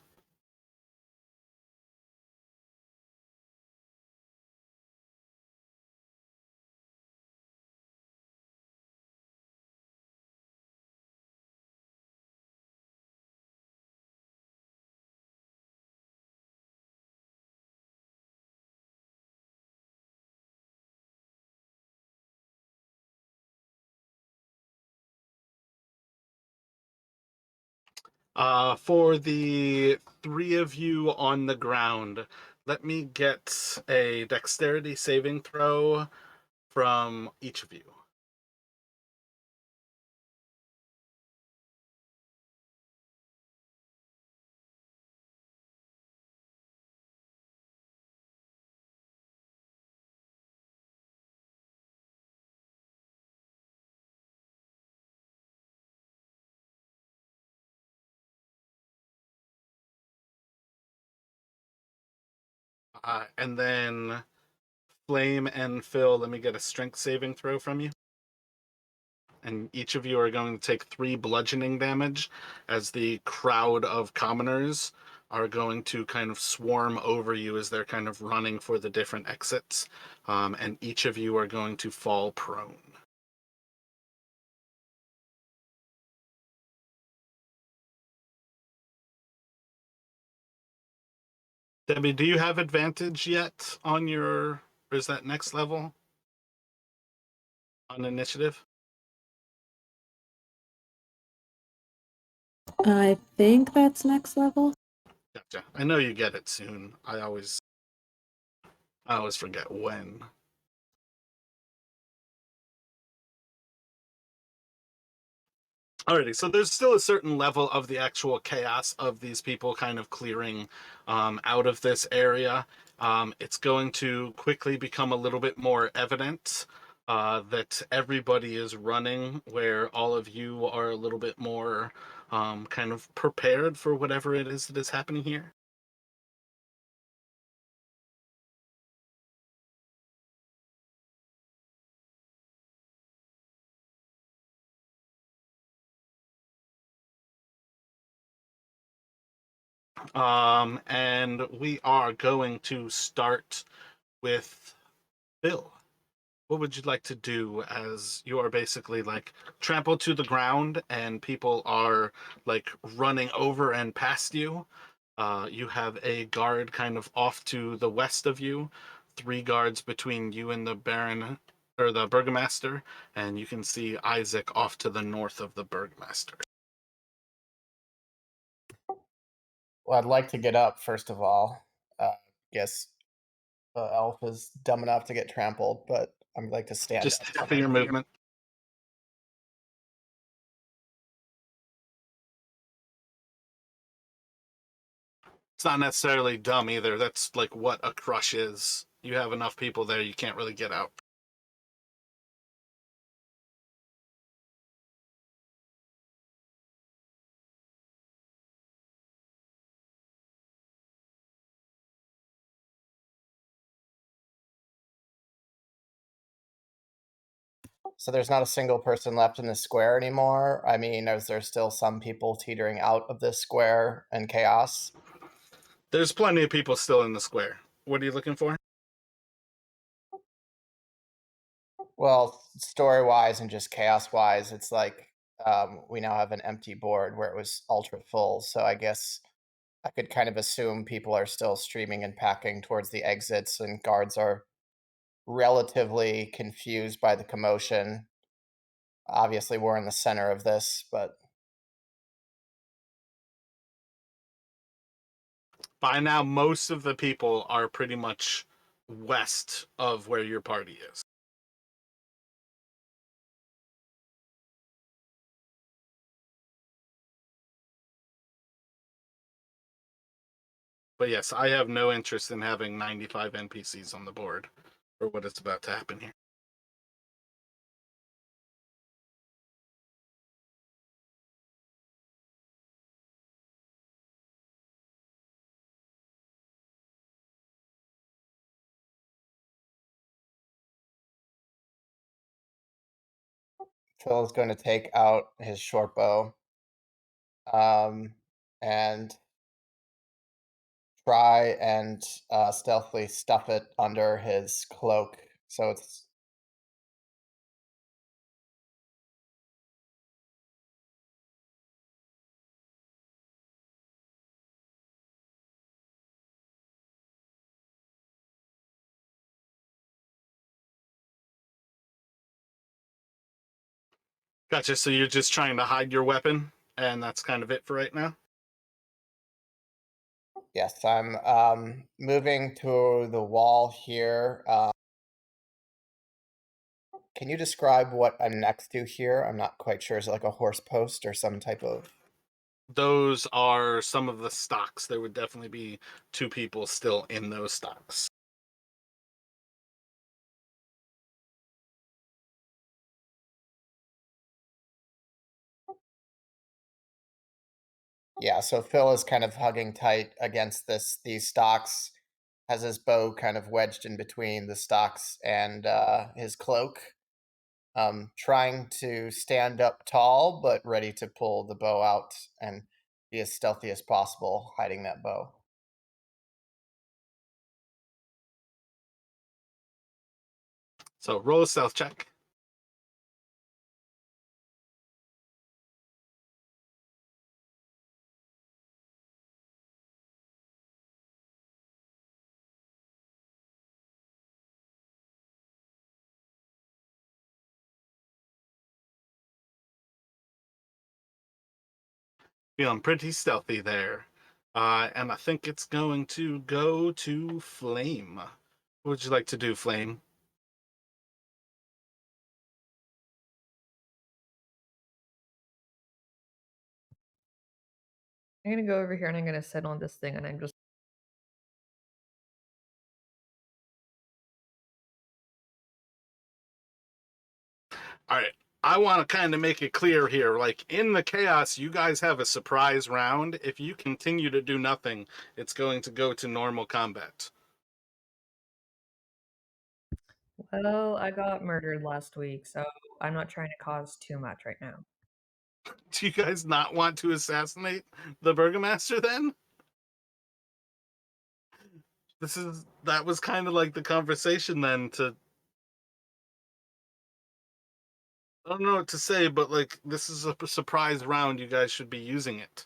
For the three of you on the ground, let me get a dexterity saving throw from each of you. And then Flame and Phil, let me get a strength saving throw from you. And each of you are going to take 3 bludgeoning damage as the crowd of commoners are going to kind of swarm over you as they're kind of running for the different exits. And each of you are going to fall prone. Debbie, do you have advantage yet on your, or is that next level on initiative? I think that's next level. Gotcha. I know you get it soon. I always forget when. Alrighty, so there's still a certain level of the actual chaos of these people kind of clearing out of this area. It's going to quickly become a little bit more evident that everybody is running, where all of you are a little bit more kind of prepared for whatever it is that is happening here. And we are going to start with Bill. What would you like to do as you are basically like trampled to the ground and people are like running over and past you? You have a guard kind of off to the west of you, 3 guards between you and the Baron or the Burgomaster, and you can see Isaac off to the north of the Burgomaster. Well, I'd like to get up first of all. Guess the elf is dumb enough to get trampled, but I'd like to stand Just up. tapping your movement. It's not necessarily dumb either. That's like what a crush is. You have enough people there, you can't really get out. So there's not a single person left in this square anymore. I mean, is there still some people teetering out of this square in chaos? There's plenty of people still in the square. What are you looking for? Well, story-wise and just chaos-wise, it's like we now have an empty board where it was ultra full. So I guess I could kind of assume people are still streaming and packing towards the exits, and guards are relatively confused by the commotion. Obviously, we're in the center of this, but By now, most of the people are pretty much west of where your party is. But yes, I have no interest in having 95 NPCs on the board for what is about to happen here. Phil is going to take out his short bow and try and stealthily stuff it under his cloak. So it's Gotcha. So you're just trying to hide your weapon, and that's kind of it for right now? yes, I'm moving to the wall here. Can you describe what I'm next to here? I'm not quite sure. Is it like a horse post or some type of... Those are some of the stocks. There would definitely be 2 people still in those stocks. Yeah, so Phil is kind of hugging tight against these stocks, has his bow kind of wedged in between the stocks and his cloak, trying to stand up tall, but ready to pull the bow out and be as stealthy as possible, hiding that bow. So roll a stealth check. Feeling pretty stealthy there. And I think it's going to go to Flame. What would you like to do, Flame? I'm gonna go over here and I'm gonna sit on this thing and I'm just All right. I want to kind of make it clear here. Like, in the chaos, you guys have a surprise round. If you continue to do nothing, it's going to go to normal combat. well, I got murdered last week, so I'm not trying to cause too much right now. Do you guys not want to assassinate the Burgomaster then? That was kind of like the conversation then to... I don't know what to say, but like, this is a surprise round. You guys should be using it.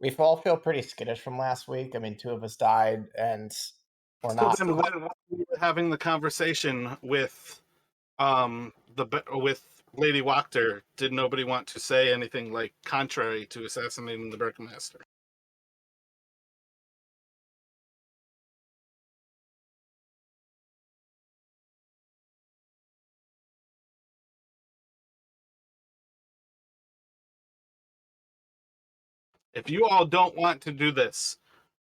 We all feel pretty skittish from last week. I mean, 2 of us died, and we're So not... then, when we were having the conversation with with Lady Wachter, did nobody want to say anything like contrary to assassinating the Burgomaster? If you all don't want to do this,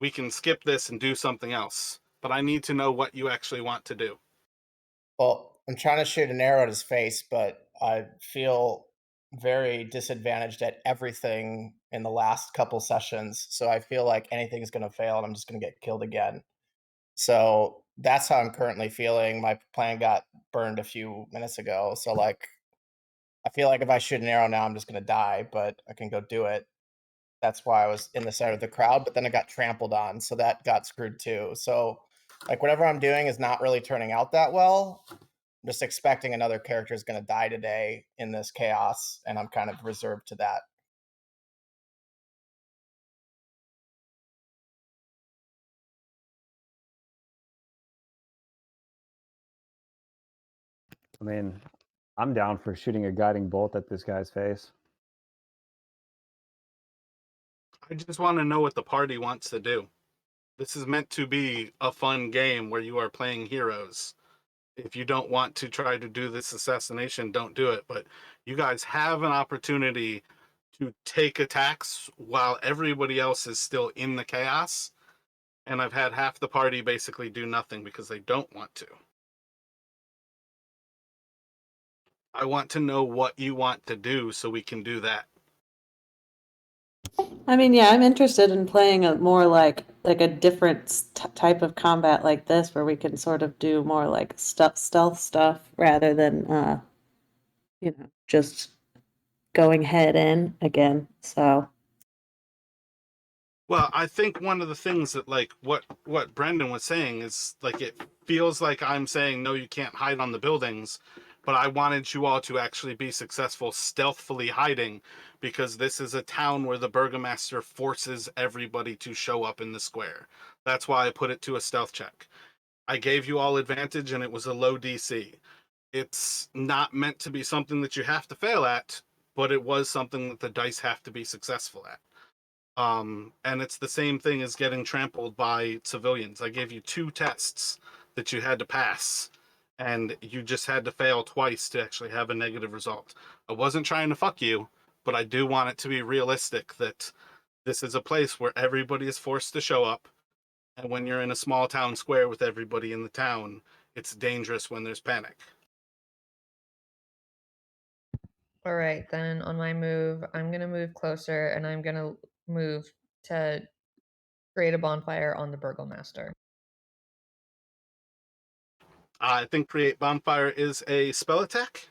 we can skip this and do something else. But I need to know what you actually want to do. Well, I'm trying to shoot an arrow at his face, but I feel very disadvantaged at everything in the last couple sessions. So I feel like anything is going to fail and I'm just going to get killed again. So that's how I'm currently feeling. My plan got burned a few minutes ago. So, like, I feel like if I shoot an arrow now, I'm just going to die, but I can go do it. That's why I was in the center of the crowd, but then I got trampled on. So that got screwed too. So, like, whatever I'm doing is not really turning out that well. I'm just expecting another character is going to die today in this chaos, and I'm kind of reserved to that. I mean, I'm down for shooting a guiding bolt at this guy's face. I just want to know what the party wants to do. This is meant to be a fun game where you are playing heroes. If you don't want to try to do this assassination, don't do it. But you guys have an opportunity to take attacks while everybody else is still in the chaos. And I've had half the party basically do nothing because they don't want to. I want to know what you want to do so we can do that. I mean, yeah, I'm interested in playing a more like a different type of combat like this, where we can sort of do more like stealth stuff rather than just going head in again. So Well, I think one of the things that like what Brendan was saying is like it feels like I'm saying no, you can't hide on the buildings, but I wanted you all to actually be successful stealthily hiding because this is a town where the Burgomaster forces everybody to show up in the square. That's why I put it to a stealth check. I gave you all advantage and it was a low DC. It's not meant to be something that you have to fail at, but it was something that the dice have to be successful at. And it's the same thing as getting trampled by civilians. I gave you 2 tests that you had to pass, and you just had to fail twice to actually have a negative result. I wasn't trying to fuck you, but I do want it to be realistic that this is a place where everybody is forced to show up, and when you're in a small town square with everybody in the town, it's dangerous when there's panic. All right, then on my move, I'm gonna move closer and I'm gonna move to create a bonfire on the Burgomaster. I think Create Bonfire is a spell attack.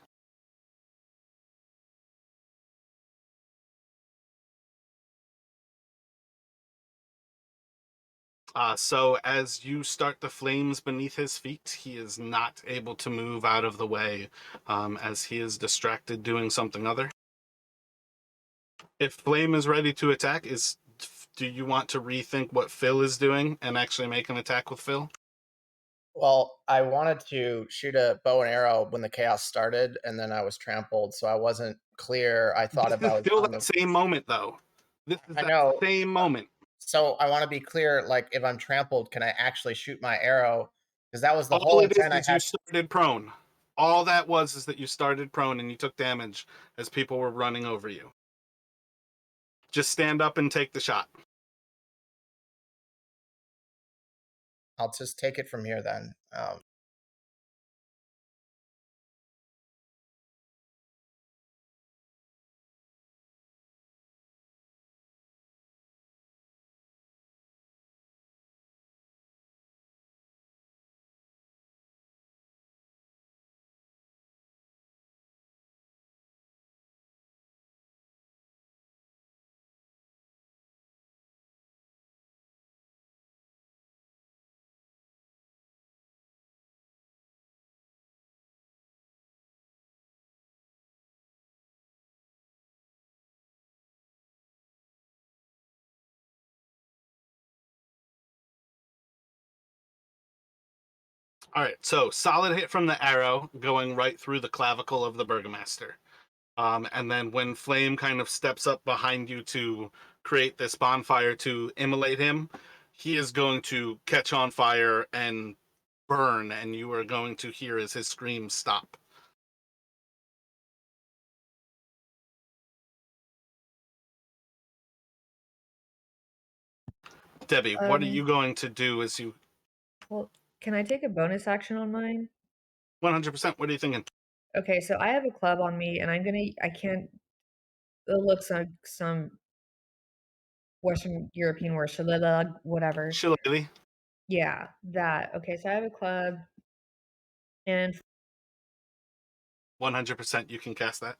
So as you start the flames beneath his feet, he is not able to move out of the way as he is distracted doing something other. If Flame is ready to attack, do you want to rethink what Phil is doing and actually make an attack with Phil? Well, I wanted to shoot a bow and arrow when the chaos started, and then I was trampled, so I wasn't clear. I thought This is about still on that the. same moment, though. This is I that know. same moment. So I want to be clear. Like, if I'm trampled, can I actually shoot my arrow? Because that was the All whole it intent I is you had. started prone. All that was is that you started prone and you took damage as people were running over you. Just stand up and take the shot. I'll just take it from here then. All right, so solid hit from the arrow going right through the clavicle of the Burgomaster. And then when Flame kind of steps up behind you to create this bonfire to immolate him, he is going to catch on fire and burn, and you are going to hear as his screams stop. Debbie, what are you going to do as you... Well, can I take a bonus action on mine? 100%, what are you thinking? Okay, so I have a club on me, and I can't. It looks like some Western European word, shillelagh, whatever. Shillelagh. Yeah, that. Okay, so I have a club, and 100% you can cast that.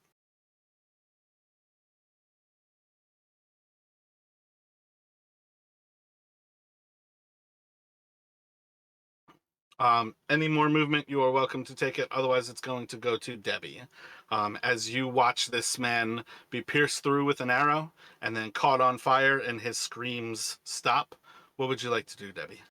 Any more movement, you are welcome to take it. Otherwise, it's going to go to Debbie. As you watch this man be pierced through with an arrow and then caught on fire and his screams stop, what would you like to do, Debbie?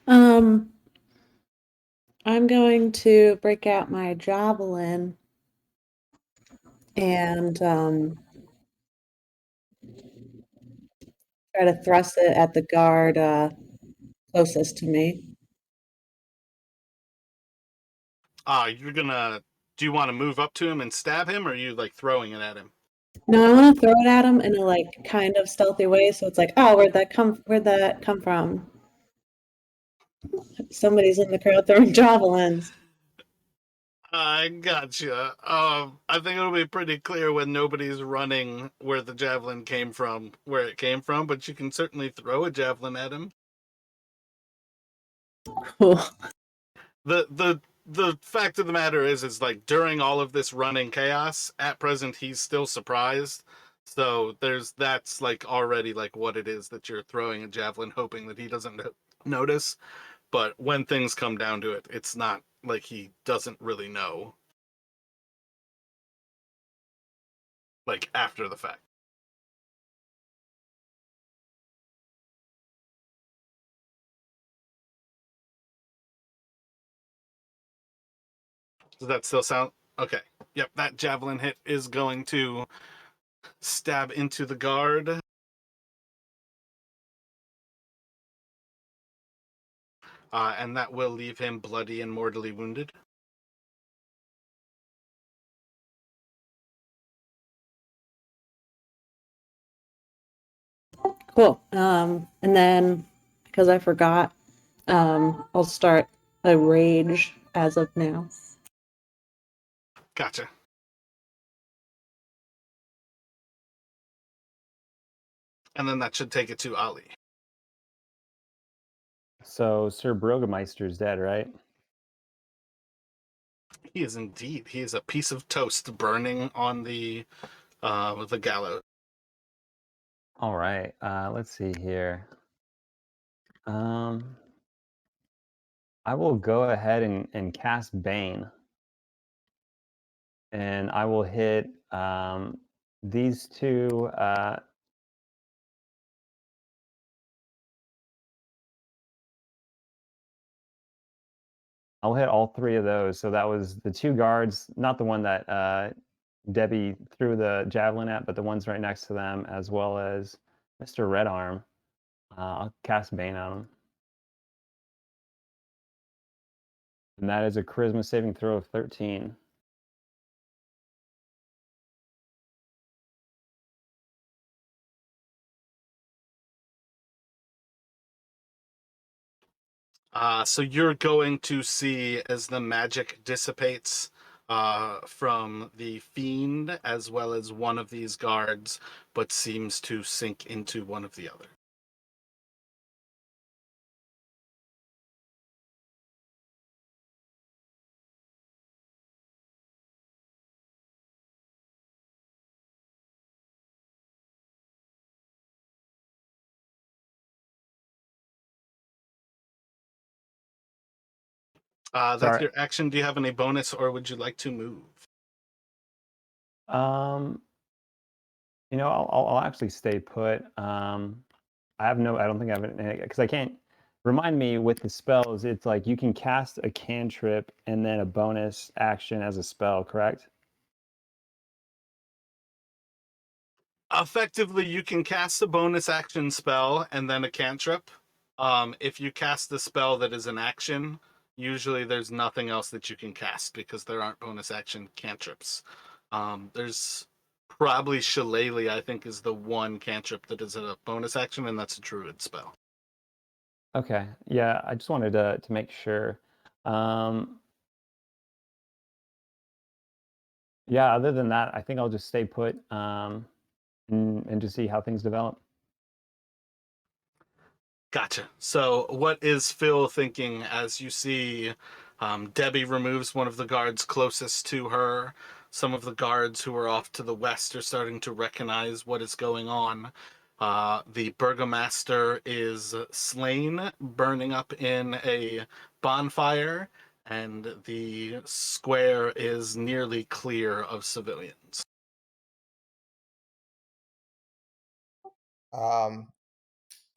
um I'm going to break out my javelin and try to thrust it at the guard closest to me. You're gonna. Do you want to move up to him and stab him, or are you like throwing it at him? No, I want to throw it at him in a like kind of stealthy way, so it's like, oh, where'd that come from? Somebody's in the crowd throwing javelins. I gotcha. I think it'll be pretty clear when nobody's running where the javelin came from, where it came from. But you can certainly throw a javelin at him. Cool. The fact of the matter is like during all of this running chaos, at present he's still surprised. So that's like already like what it is that you're throwing a javelin, hoping that he doesn't notice. But when things come down to it, it's not like he doesn't really know. Like after the fact. Does that still sound okay? Yep, that javelin hit is going to stab into the guard. And that will leave him bloody and mortally wounded. Cool. And then because I forgot, I'll start a rage as of now. Gotcha. And then that should take it to Ali. So Sir Burgomaster's dead, right? He is indeed. He is a piece of toast burning on the gallows. All right. Let's see here. I will go ahead and cast Bane. And I will hit these two. I'll hit all three of those. So that was the two guards, not the one that Debbie threw the javelin at, but the ones right next to them, as well as Mr. Red Arm. I'll cast Bane on him. And that is a charisma saving throw of 13. So you're going to see as the magic dissipates from the fiend as well as one of these guards, but seems to sink into one of the other. That's Sorry. your action. Do you have any bonus, or would you like to move? I'll actually stay put. I don't think I have it, because I can't. Remind me with the spells, it's like you can cast a cantrip and then a bonus action as a spell, correct? Effectively, you can cast a bonus action spell and then a cantrip. If you cast the spell that is an action, usually there's nothing else that you can cast because there aren't bonus action cantrips. There's probably Shillelagh, I think, is the one cantrip that is a bonus action, and that's a druid spell. Okay. Yeah, I just wanted to make sure. Yeah, other than that, I think I'll just stay put and just see how things develop. Gotcha. So, what is Phil thinking as you see Debbie removes one of the guards closest to her? Some of the guards who are off to the west are starting to recognize what is going on. The Burgomaster is slain, burning up in a bonfire, and the square is nearly clear of civilians.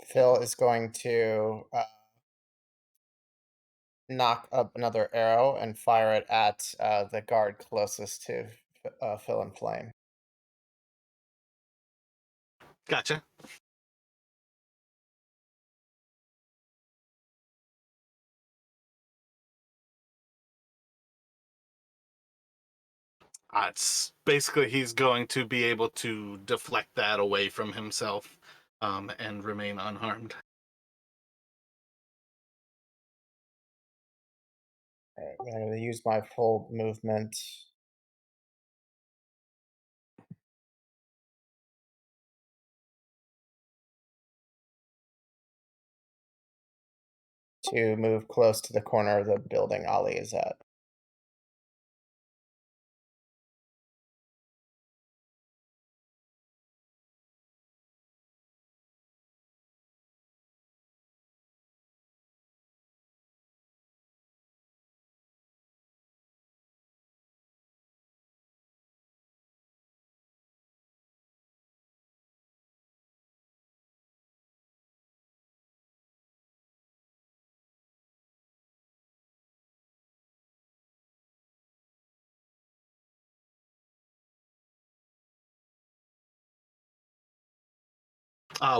Phil is going to knock up another arrow and fire it at the guard closest to Phil and Flame. Gotcha. It's basically he's going to be able to deflect that away from himself and remain unharmed. Alright, I'm going to use my full movement. To move close to the corner of the building Ali is at.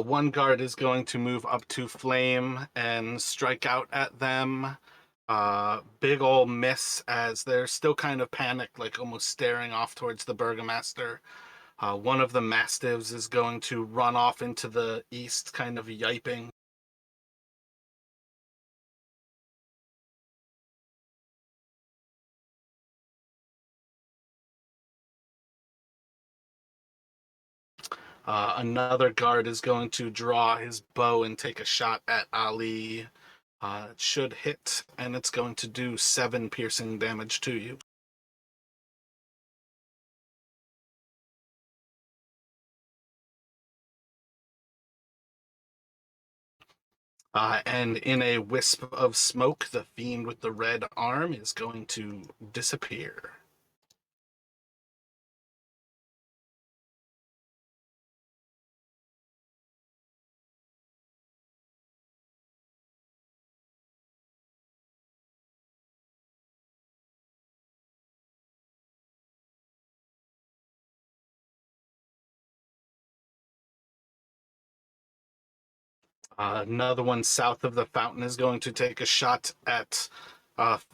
One guard is going to move up to Flame and strike out at them. Big ol' miss as they're still kind of panicked, like almost staring off towards the Burgomaster. One of the Mastiffs is going to run off into the east, kind of yiping. Another guard is going to draw his bow and take a shot at Ali. It should hit, and it's going to do 7 piercing damage to you. And in a wisp of smoke, the fiend with the red arm is going to disappear. Another one south of the fountain is going to take a shot at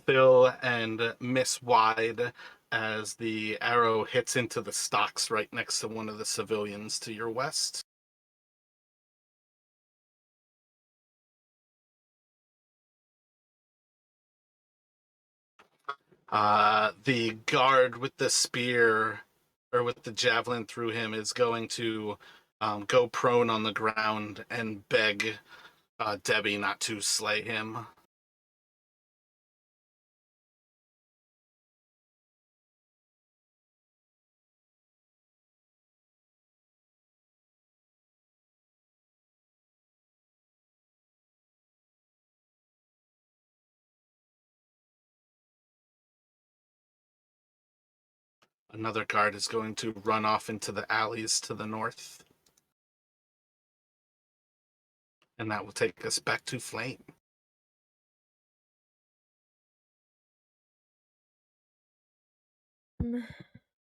Phil and miss wide as the arrow hits into the stocks right next to one of the civilians to your west. The guard with the spear or with the javelin through him is going to go prone on the ground and beg Debbie not to slay him. Another guard is going to run off into the alleys to the north. And that will take us back to Flame.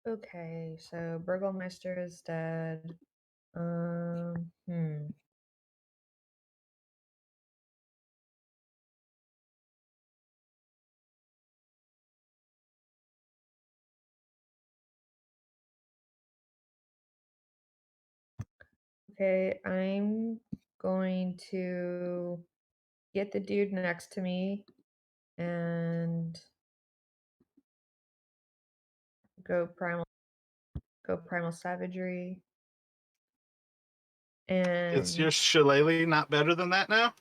Okay, so Burgomaster is dead. Hmm. Okay, I'm going to get the dude next to me and go primal savagery. Is your And shillelagh not better than that now?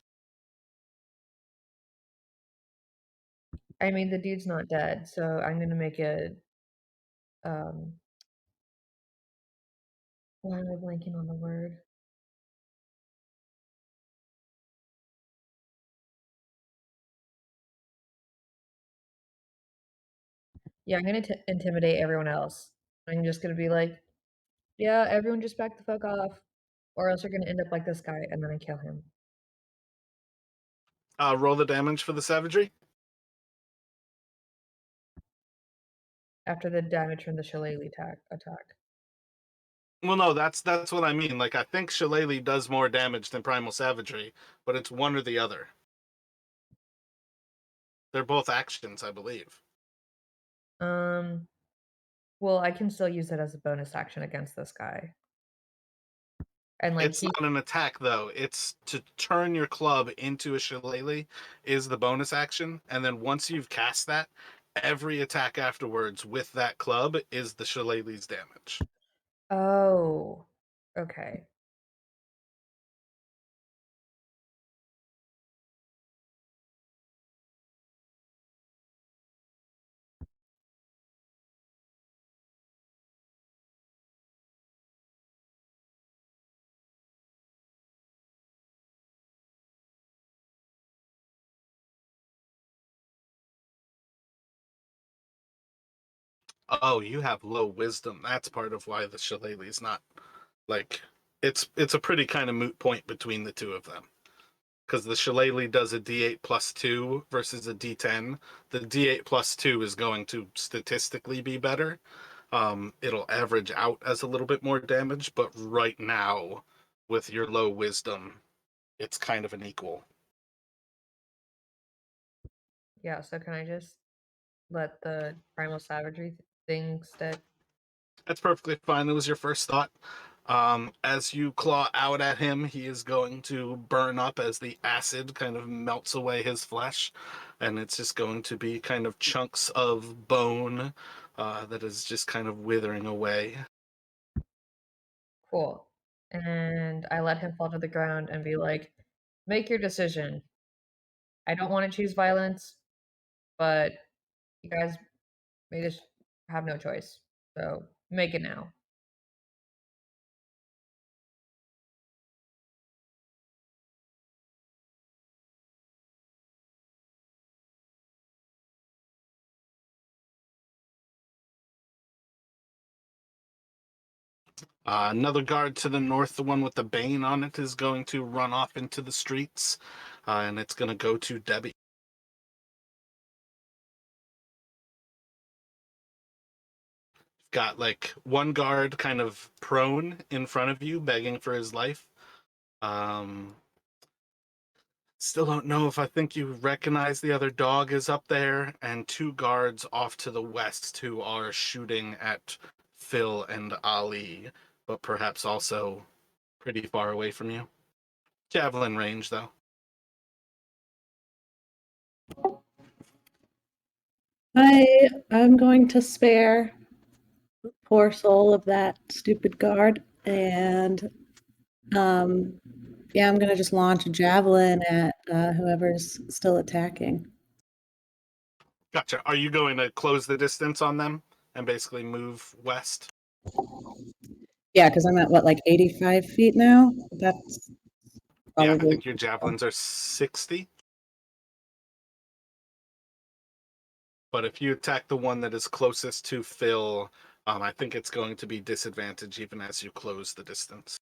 I mean the dude's not dead, so I'm gonna make a why am I blanking on the word? Yeah, I'm gonna intimidate everyone else. I'm just gonna be like, yeah, everyone just back the fuck off, or else you're gonna end up like this guy, and then I kill him. Roll the damage for the savagery. After the damage from the shillelagh attack. Well, no, that's what I mean. Like, I think shillelagh does more damage than primal savagery, but it's one or the other. They're both actions, I believe. Well, I can still use it as a bonus action against this guy. And like It's not an attack though. It's to turn your club into a shillelagh is the bonus action, and then once you've cast that, every attack afterwards with that club is the shillelagh's damage. Oh, okay. Oh, you have low wisdom. That's part of why the shillelagh's not like it's a pretty kind of moot point between the two of them. Because the shillelagh does a d8 plus 2 versus a d10. The d8 plus 2 is going to statistically be better. It'll average out as a little bit more damage, but right now, with your low wisdom, it's kind of an equal. Yeah, so can I just let the primal savagery thing stick? That's perfectly fine. That was your first thought. As you claw out at him, he is going to burn up as the acid kind of melts away his flesh, and it's just going to be kind of chunks of bone that is just kind of withering away. Cool. And I let him fall to the ground and be like, make your decision. I don't want to choose violence, but you guys may just have no choice. So make it now. Another guard to the north, the one with the bane on it, is going to run off into the streets, and it's going to go to Debbie. Got like one guard kind of prone in front of you, begging for his life. Still don't know if I think you recognize the other dog is up there, and two guards off to the west who are shooting at Phil and Ali, but perhaps also pretty far away from you. Javelin range, though. I'm going to spare the poor soul of that stupid guard, and yeah, I'm gonna just launch a javelin at whoever's still attacking. Gotcha. Are you going to close the distance on them and basically move west? Yeah, because I'm at what, like 85 feet now? That's Yeah, I probably think your javelins are 60. But if you attack the one that is closest to Phil, I think it's going to be disadvantage even as you close the distance.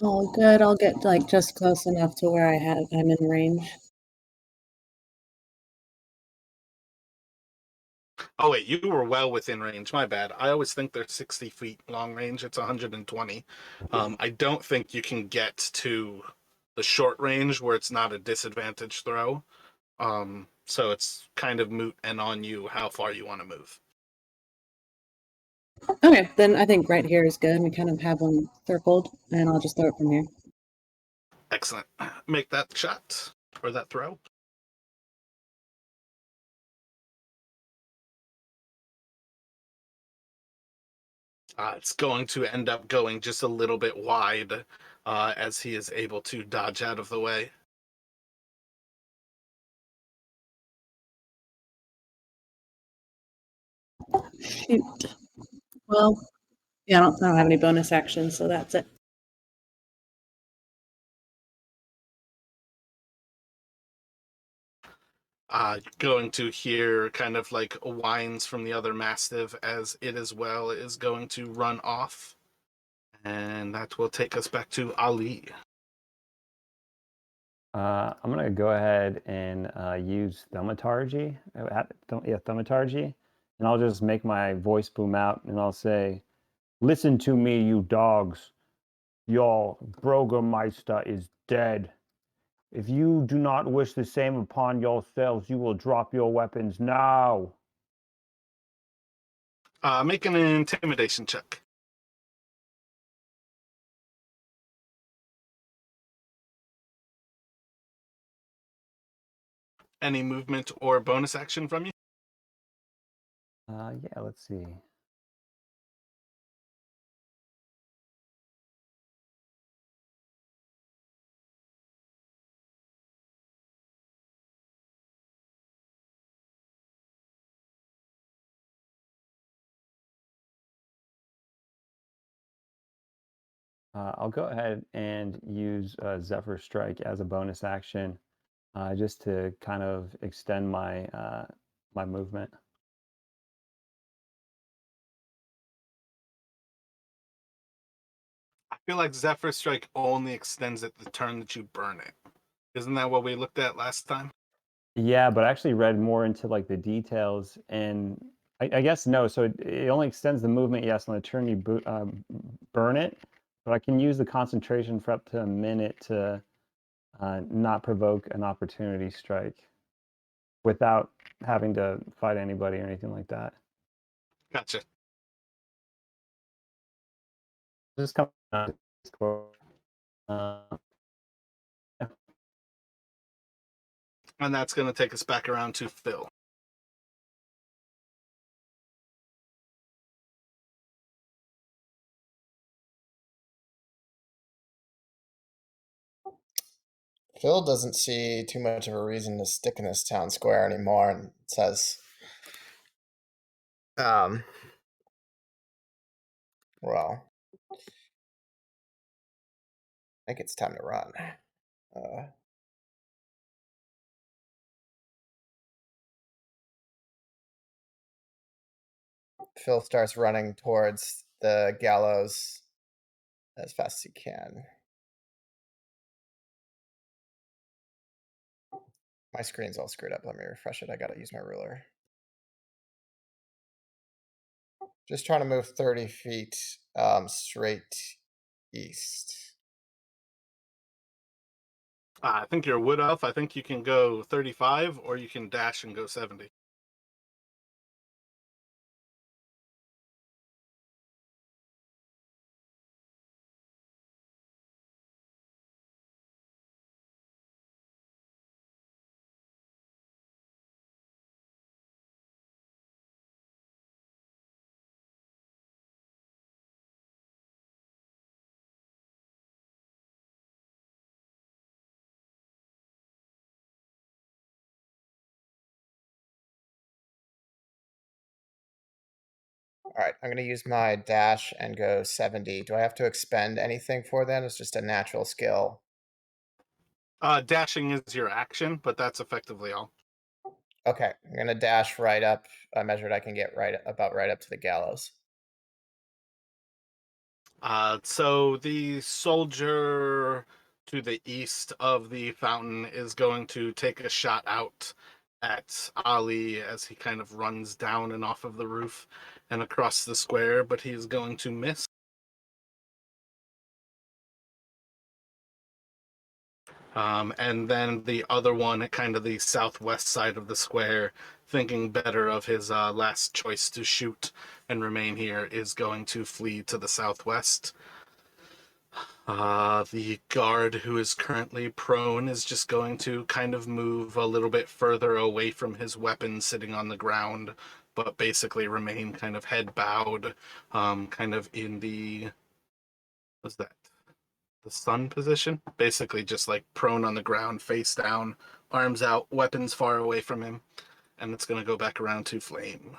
all good. I'll get like just close enough to where I'm in range. Oh wait, you were well within range. My bad. I always think they're 60 feet long range. It's 120. I don't think you can get to the short range where it's not a disadvantage throw. So it's kind of moot and on you how far you want to move. Okay, then I think right here is good. We kind of have them circled, and I'll just throw it from here. Excellent. Make that shot or that throw. It's going to end up going just a little bit wide as he is able to dodge out of the way. Shoot. Well, yeah, I don't have any bonus actions, so that's it. Going to hear kind of like whines from the other mastiff as it as well is going to run off. And that will take us back to Ali. I'm gonna go ahead and use thaumaturgy. Thaumaturgy, and I'll just make my voice boom out, and I'll say, "Listen to me, you dogs. Your Burgomaster is dead. If you do not wish the same upon yourselves, you will drop your weapons now. Make an intimidation check. Any movement or bonus action from you? Yeah, let's see. I'll go ahead and use Zephyr Strike as a bonus action, just to kind of extend my my movement. I feel like Zephyr Strike only extends it the turn that you burn it. Isn't that what we looked at last time? Yeah, but I actually read more into like the details, and I guess no. So it only extends the movement, yes, on the turn you burn it, but I can use the concentration for up to a minute to not provoke an opportunity strike without having to fight anybody or anything like that. Gotcha. Just come on Discord. Yeah. And that's going to take us back around to Phil. Phil doesn't see too much of a reason to stick in this town square anymore, and says, well, I think it's time to run. Phil starts running towards the gallows as fast as he can. My screen's all screwed up. Let me refresh it. I gotta use my ruler. Just trying to move 30 feet straight east. I think you're wood elf. I think you can go 35 or you can dash and go 70. All right, I'm going to use my dash and go 70. Do I have to expend anything for that? It's just a natural skill. Dashing is your action, but that's effectively all. Okay, I'm going to dash right up. I measured I can get about right up to the gallows. So the soldier to the east of the fountain is going to take a shot out at Ali as he kind of runs down and off of the roof and across the square, but he's going to miss. And then the other one at kind of the southwest side of the square, thinking better of his last choice to shoot and remain here, is going to flee to the southwest. The guard who is currently prone is just going to kind of move a little bit further away from his weapon sitting on the ground, but basically remain kind of head bowed, kind of in the, what's that? The sun position, basically just like prone on the ground, face down, arms out, weapons far away from him, and it's going to go back around to Flame.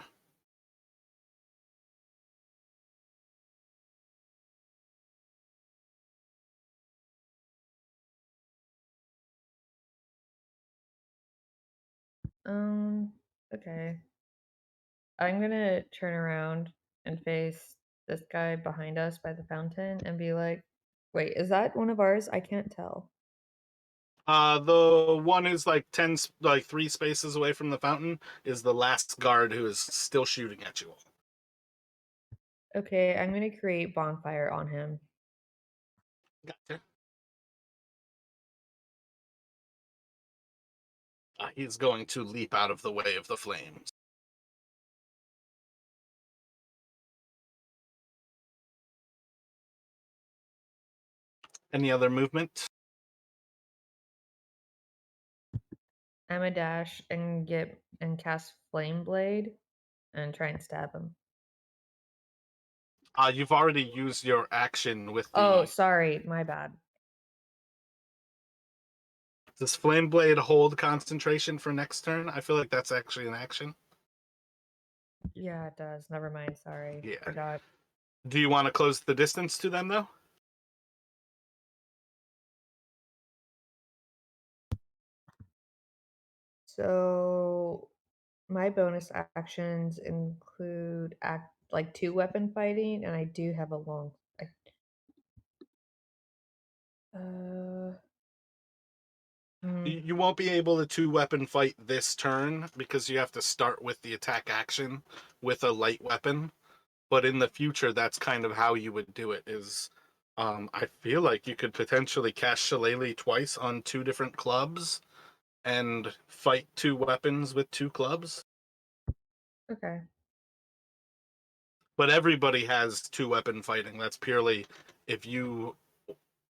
Okay. I'm gonna turn around and face this guy behind us by the fountain and be like, wait, is that one of ours? I can't tell. The one who's like 10, like 3 spaces away from the fountain is the last guard who is still shooting at you all. Okay, I'm gonna create bonfire on him. Gotcha. he's going to leap out of the way of the flames. Any other movement? I'm a dash and cast Flame Blade and try and stab him. You've already used your action with the... Oh, sorry, my bad. Does Flame Blade hold concentration for next turn? I feel like that's actually an action. Yeah, it does. Never mind. Sorry. Yeah. Forgot. Do you want to close the distance to them, though? So my bonus actions include like 2-weapon fighting, and I do have a long. You won't be able to 2-weapon fight this turn because you have to start with the attack action with a light weapon. But in the future, that's kind of how you would do it. I feel like you could potentially cast Shillelagh twice on 2 different clubs and fight 2 weapons with 2 clubs. Okay. But everybody has 2-weapon fighting. That's purely if you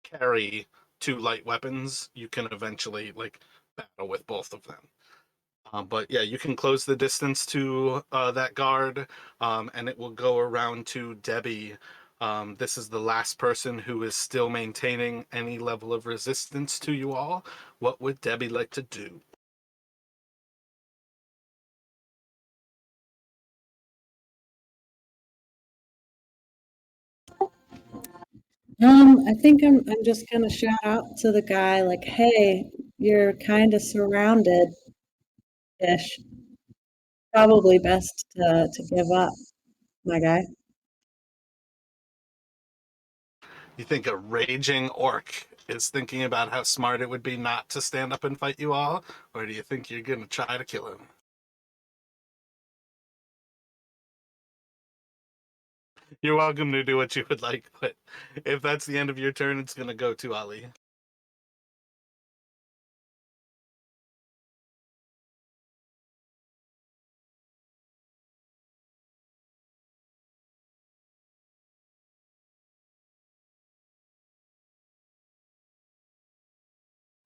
carry 2 light weapons, you can eventually battle with both of them. But yeah, you can close the distance to that guard, and it will go around to Debbie. This is the last person who is still maintaining any level of resistance to you all. What would Debbie like to do? I think I'm just gonna shout out to the guy like, hey, you're kind of surrounded-ish. Probably best to give up, my guy. You think a raging orc is thinking about how smart it would be not to stand up and fight you all? Or do you think you're going to try to kill him? You're welcome to do what you would like, but if that's the end of your turn, it's going to go to Ali.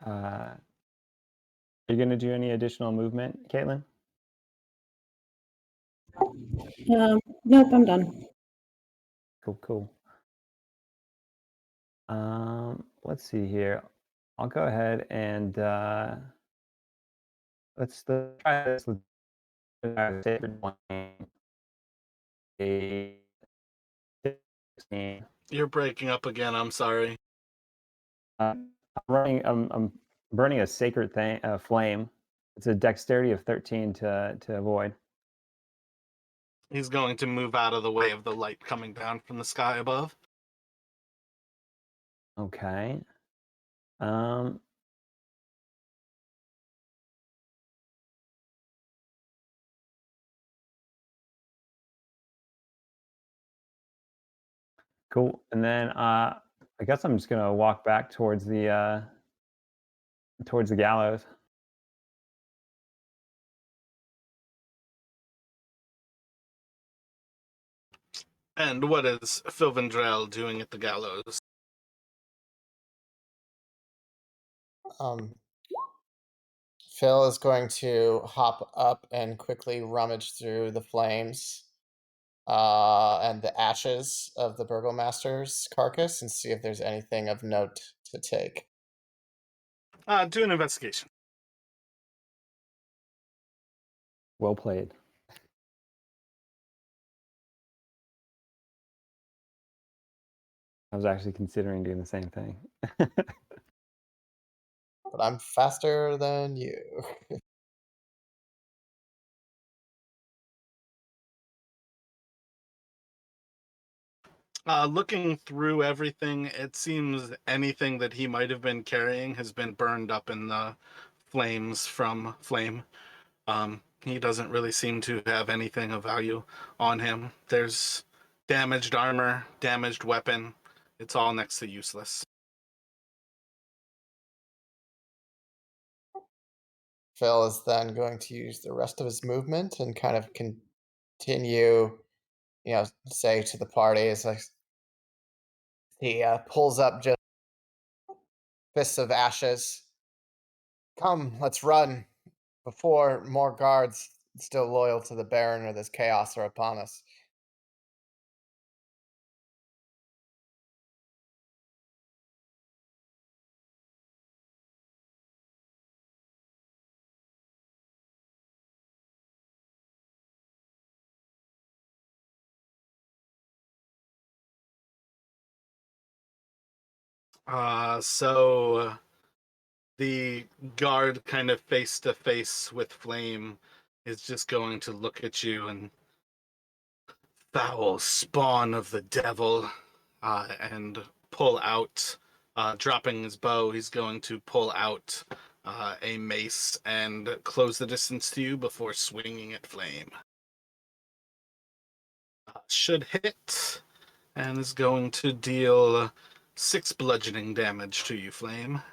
Are you going to do any additional movement, Caitlin? Nope, I'm done. Cool. Let's see here. I'll go ahead and let's try this with sacred flame. A 16. You're breaking up again. I'm sorry. I'm burning a sacred flame. It's a dexterity of 13 to avoid. He's going to move out of the way of the light coming down from the sky above. Okay. Cool. And then I guess I'm just gonna walk back towards the gallows. And what is Philvendrel doing at the gallows? Phil is going to hop up and quickly rummage through the flames and the ashes of the Burgomaster's carcass and see if there's anything of note to take. Do an investigation. Well played. I was actually considering doing the same thing. But I'm faster than you. Looking through everything, it seems anything that he might have been carrying has been burned up in the flames from Flame. He doesn't really seem to have anything of value on him. There's damaged armor, damaged weapon. It's all next to useless. Phil is then going to use the rest of his movement and kind of continue, say to the party as he pulls up just fists of ashes. Come, let's run before more guards still loyal to the Baron or this chaos are upon us. So the guard kind of face to face with Flame is just going to look at you and foul spawn of the devil, and pull out, dropping his bow, he's going to pull out a mace and close the distance to you before swinging at Flame. Should hit, and is going to deal 6 bludgeoning damage to you, Flame.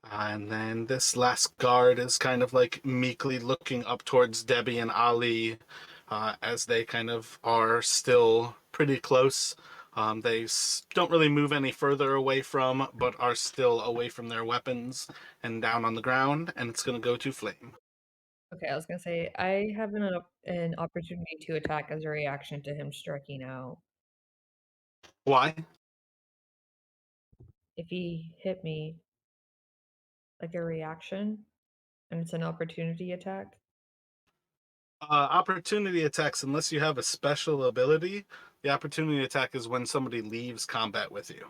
And then this last guard is kind of like meekly looking up towards Debbie and Ali, as they kind of are still pretty close. They don't really move any further away from, but are still away from their weapons and down on the ground, and it's going to go to Flame. Okay, I was gonna say I have an opportunity to attack as a reaction to him striking out. Why? If he hit me like a reaction and it's an opportunity attack. Opportunity attacks, unless you have a special ability, the opportunity attack is when somebody leaves combat with you.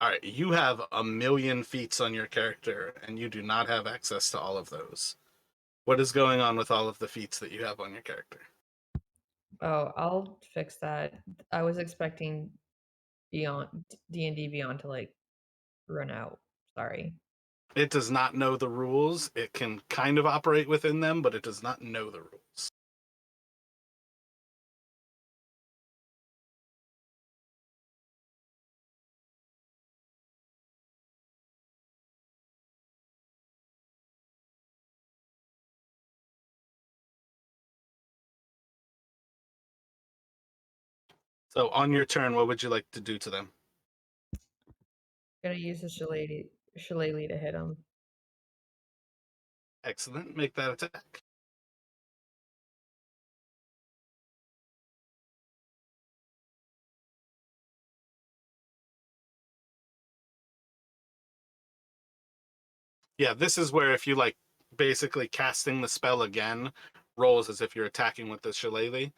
All right, you have 1,000,000 feats on your character, and you do not have access to all of those. What is going on with all of the feats that you have on your character? Oh, I'll fix that. I was expecting Beyond D&D Beyond to like run out. Sorry. It does not know the rules. It can kind of operate within them, but it does not know the rules. So on your turn, what would you like to do to them? Gonna use the shillelagh to hit him. Excellent. Make that attack. Yeah, this is where if you like basically casting the spell again, rolls as if you're attacking with the shillelagh,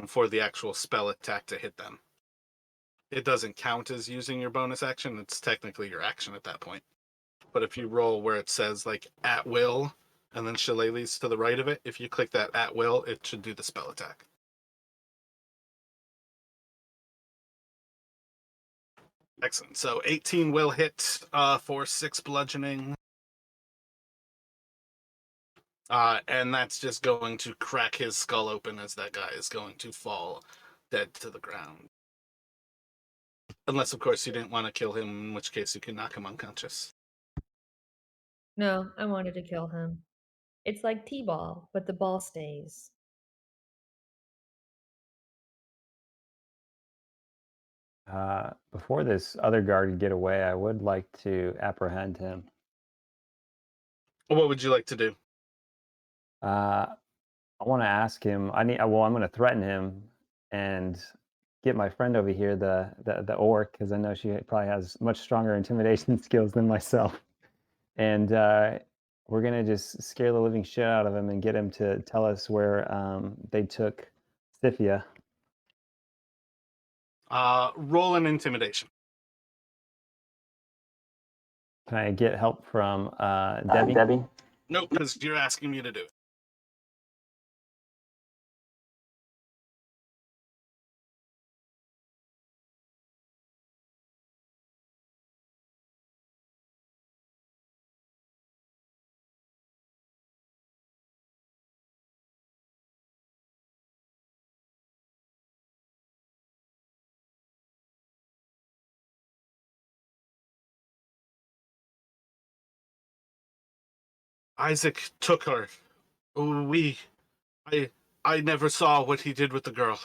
for the actual spell attack to hit them. It doesn't count as using your bonus action. It's technically your action at that point. But if you roll where it says like at will and then shillelaghs to the right of it, if you click that at will, it should do the spell attack. Excellent. So 18 will hit for 6 bludgeoning. And that's just going to crack his skull open as that guy is going to fall dead to the ground. Unless, of course, you didn't want to kill him, in which case you can knock him unconscious. No, I wanted to kill him. It's like T-ball, but the ball stays. Before this other guard can get away, I would like to apprehend him. What would you like to do? I want to ask him. I'm going to threaten him and get my friend over here, the orc, because I know she probably has much stronger intimidation skills than myself. And we're gonna just scare the living shit out of him and get him to tell us where they took Scythia. Roll an intimidation. Can I get help from Debbie? Nope, because you're asking me to do it. Isaac took her. We, I never saw what he did with the girl.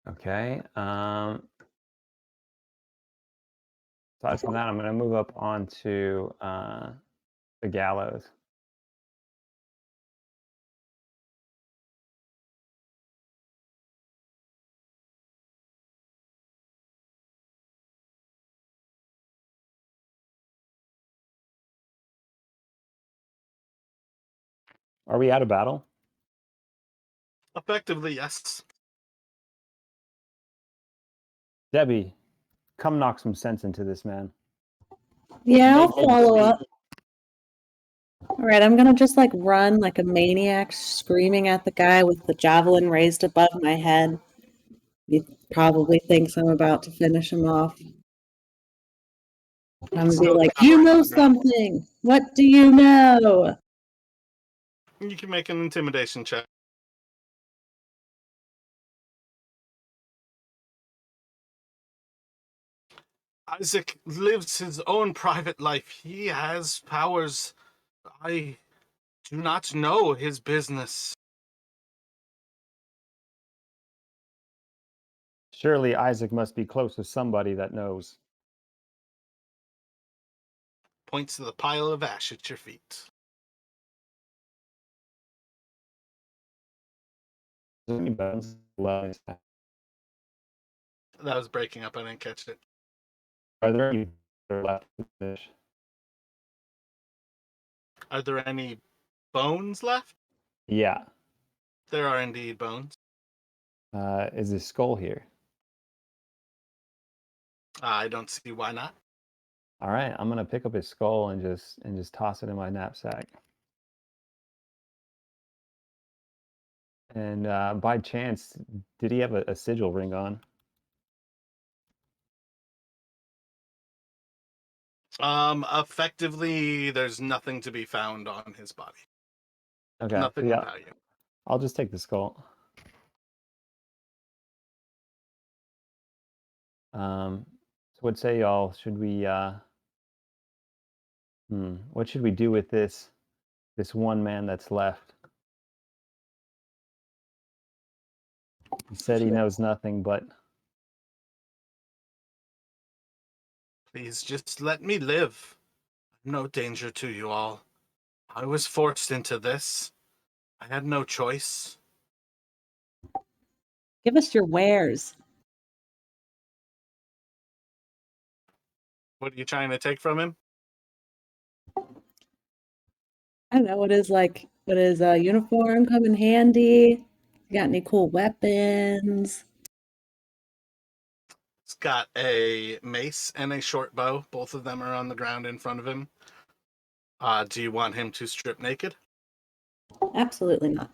Okay. Aside from that, I'm going to move up onto the gallows. Are we out of battle? Effectively, yes. Debbie, come knock some sense into this man. Yeah, I'll follow up. All right, I'm gonna just like run like a maniac, screaming at the guy with the javelin raised above my head. He probably thinks I'm about to finish him off. I'm gonna be Still like, "You cowering know on the ground. something? What do you know?" You can make an intimidation check. Isaac lives his own private life. He has powers. I do not know his business. Surely Isaac must be close to somebody that knows. Points to the pile of ash at your feet. Is there any bones left? That was breaking up. I didn't catch it. Are there any left in the dish? Are there any bones left? Yeah. There are indeed bones. Is his skull here? I don't see why not. All right, I'm gonna pick up his skull and just toss it in my knapsack. And by chance, did he have a sigil ring on? Effectively, there's nothing to be found on his body. Okay, so Nothing of yeah, value. I'll just take the skull. So what say y'all? Should we what should we do with this one man that's left? He said he knows nothing, but Please just let me live. No danger to you all. I was forced into this. I had no choice. Give us your wares. What are you trying to take from him? I don't know. Would his uniform come in handy? You got any cool weapons? He's got a mace and a short bow. Both of them are on the ground in front of him. Do you want him to strip naked? Absolutely not.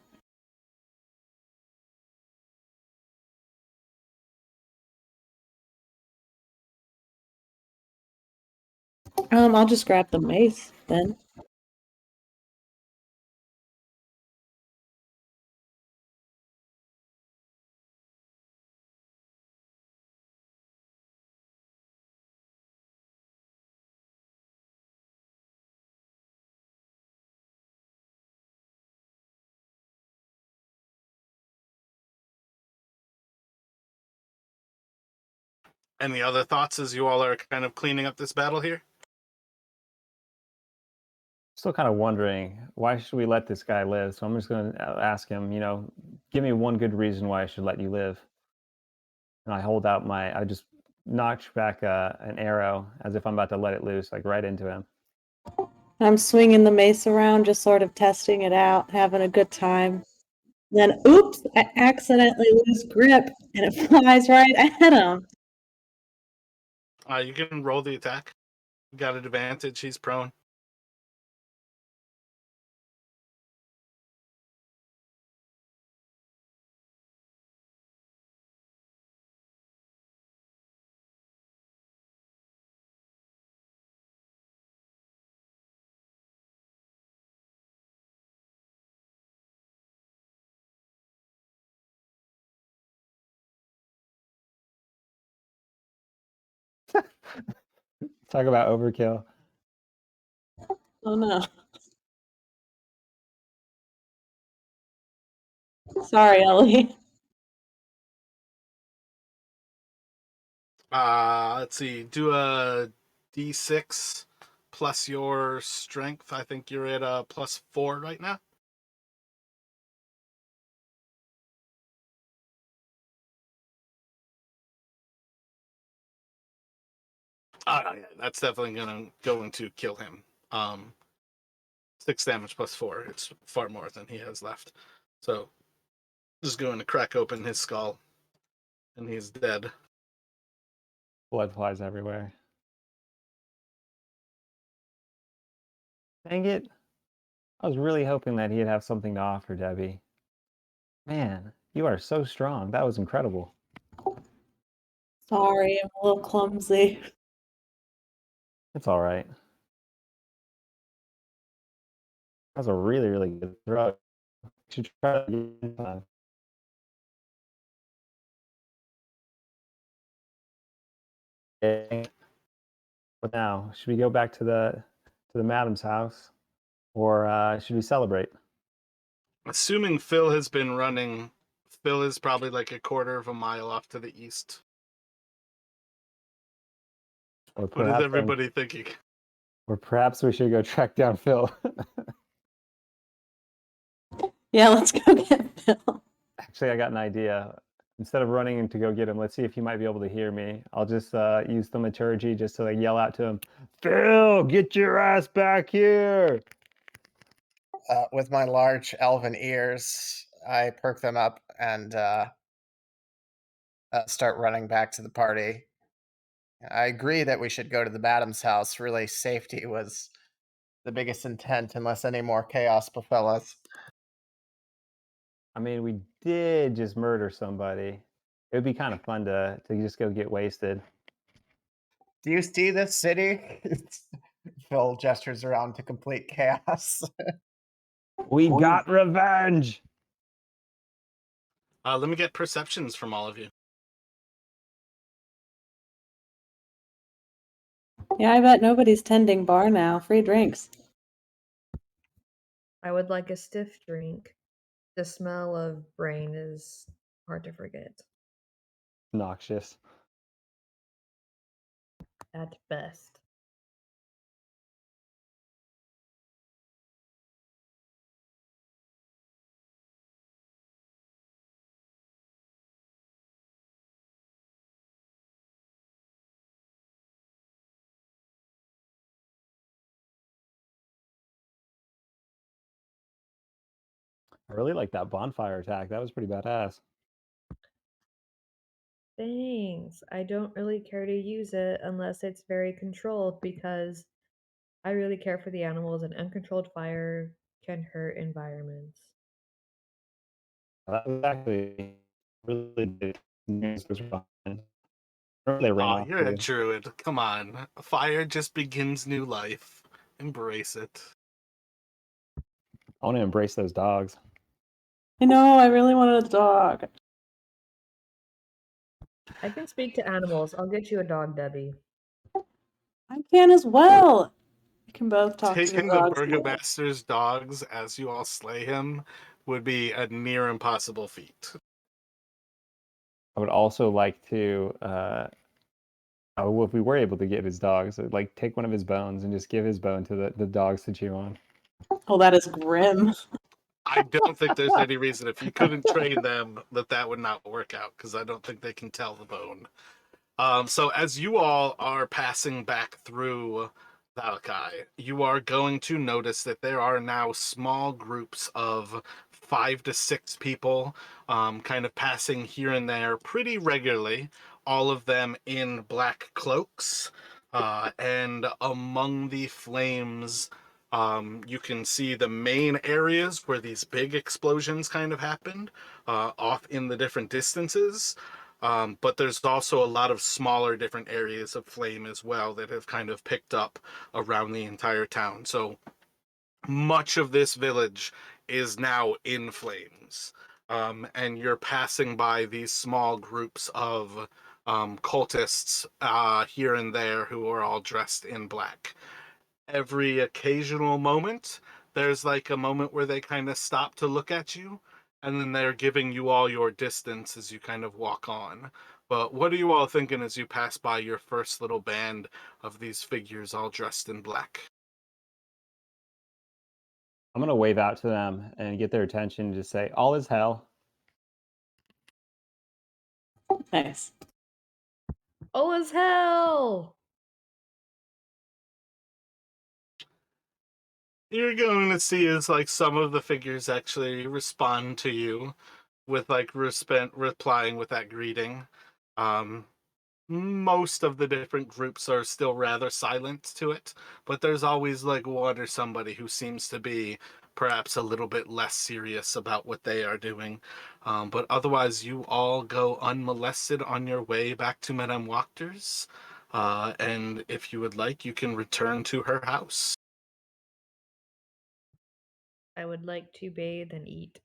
I'll just grab the mace then. Any other thoughts as you all are kind of cleaning up this battle here? still kind of wondering, why should we let this guy live? So I'm just going to ask him, give me one good reason why I should let you live. And I just notch back an arrow as if I'm about to let it loose, like right into him. I'm swinging the mace around, just sort of testing it out, having a good time. Then, oops, I accidentally lose grip and it flies right at him. You can roll the attack. You got an advantage. He's prone. Talk about overkill. Oh no. Sorry, Ellie. Let's see. Do a D6 plus your strength. I think you're at a +4 right now. Yeah, that's definitely going to kill him. 6 damage +4. It's far more than he has left. So just going to crack open his skull, and he's dead. Blood flies everywhere. Dang it. I was really hoping that he'd have something to offer, Debbie. Man, you are so strong. That was incredible. Sorry, I'm a little clumsy. It's all right. That was a really, really good throw. You should try it again sometime. Okay. But now, should we go back to the madam's house, or should we celebrate? Assuming Phil has been running, Phil is probably like a quarter of a mile off to the east. Or What is perhaps everybody thinking? or perhaps we should go track down Phil. Yeah, let's go get Phil. Actually, I got an idea. Instead of running to go get him, let's see if he might be able to hear me. I'll just use thaumaturgy just to yell out to him, Phil, get your ass back here! With my large elven ears, I perk them up and start running back to the party. I agree that we should go to the madam's house. Really, safety was the biggest intent, unless any more chaos befell us. I mean, we did just murder somebody. It would be kind of fun to just go get wasted. Do you see this city? Phil gestures around to complete chaos. We got revenge! Let me get perceptions from all of you. Yeah, I bet nobody's tending bar now. Free drinks. I would like a stiff drink. The smell of brain is hard to forget. Noxious. At best. I really like that bonfire attack. That was pretty badass. Thanks. I don't really care to use it unless it's very controlled because I really care for the animals and uncontrolled fire can hurt environments. That was actually really good news. They ran Oh, off you're a too. druid. Come on. Fire just begins new life. Embrace it. I want to embrace those dogs. I know, I really wanted a dog. I can speak to animals. I'll get you a dog, Debbie. I can as well. We can both talk to the Taking the dogs. Burgomaster's dogs as you all slay him would be a near impossible feat. I would also like to, if we were able to get his dogs, like take one of his bones and just give his bone to the dogs to chew on. Oh, that is grim. I don't think there's any reason if you couldn't train them that would not work out because I don't think they can tell the bone. So as you all are passing back through Vallaki, you are going to notice that there are now small groups of 5 to 6 people kind of passing here and there pretty regularly, all of them in black cloaks. And among the flames, you can see the main areas where these big explosions kind of happened off in the different distances. But there's also a lot of smaller different areas of flame as well that have kind of picked up around the entire town. So much of this village is now in flames. And you're passing by these small groups of cultists here and there who are all dressed in black. Every occasional moment, there's like a moment where they kind of stop to look at you, and then they're giving you all your distance as you kind of walk on. But what are you all thinking as you pass by your first little band of these figures all dressed in black? I'm gonna wave out to them and get their attention and just say, "All is hell." Nice. All as hell! You're going to see is like some of the figures actually respond to you with like replying with that greeting. Most of the different groups are still rather silent to it, but there's always like one or somebody who seems to be perhaps a little bit less serious about what they are doing. But otherwise, you all go unmolested on your way back to Madame Wachter's. And if you would like, you can return to her house. I would like to bathe and eat.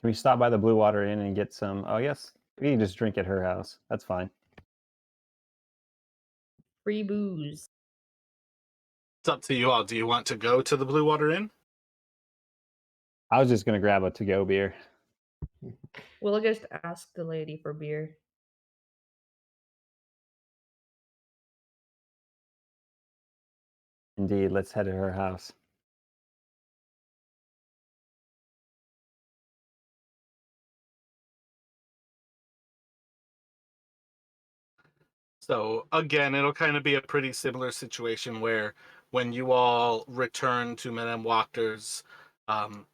Can we stop by the Blue Water Inn and get some? Oh, yes, we can just drink at her house. That's fine. Free booze. It's up to you all. Do you want to go to the Blue Water Inn? I was just gonna grab a to-go beer. We'll just ask the lady for beer. Indeed, let's head to her house. So again, it'll kind of be a pretty similar situation where when you all return to Madame Wachter's,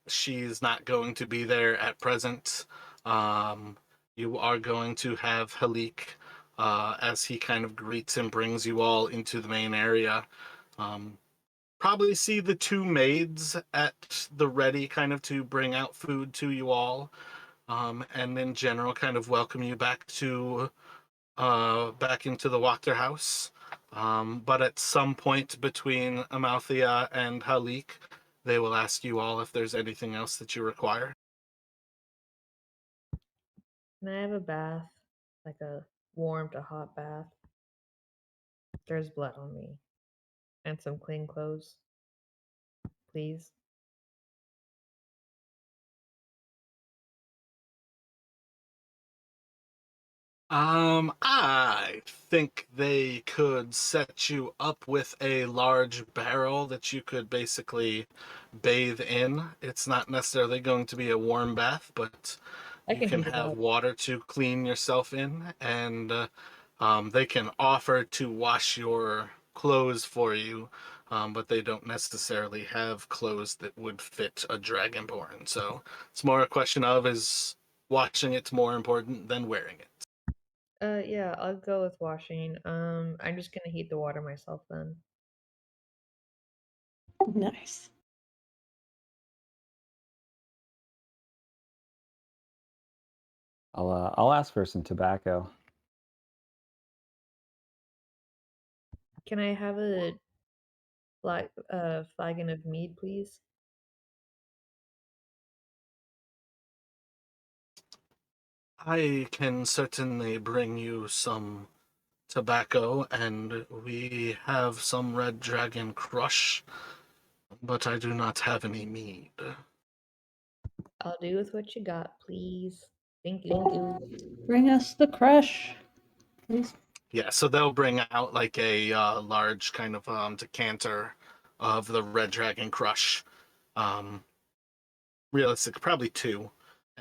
she's not going to be there at present. You are going to have Halik as he kind of greets and brings you all into the main area. Probably see the two maids at the ready kind of to bring out food to you all. And in general kind of welcome you back to back into the Wachter house. But at some point between Amalthea and Halik, they will ask you all if there's anything else that you require. Can I have a bath? Like a warm to hot bath? There's blood on me. And some clean clothes. Please. I think they could set you up with a large barrel that you could basically bathe in. It's not necessarily going to be a warm bath, but I you can can heat it have up. water to clean yourself in, and they can offer to wash your clothes for you, but they don't necessarily have clothes that would fit a dragonborn. So it's more a question of is washing it more important than wearing it. Yeah, I'll go with washing. I'm just gonna heat the water myself then. Nice. I'll ask for some tobacco. Can I have a flagon of mead, please? I can certainly bring you some tobacco, and we have some Red Dragon Crush, but I do not have any mead. I'll do with what you got, please. Thank you. Bring us the crush, please. Yeah, so they'll bring out like a large kind of decanter of the Red Dragon Crush. Realistic, probably two,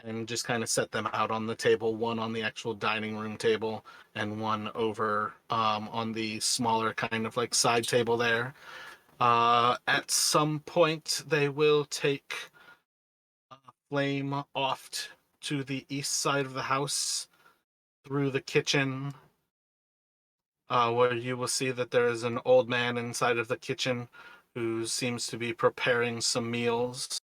and just kind of set them out on the table, one on the actual dining room table and one over on the smaller kind of like side table there. At some point, they will take Flame off to the east side of the house through the kitchen, where you will see that there is an old man inside of the kitchen who seems to be preparing some meals.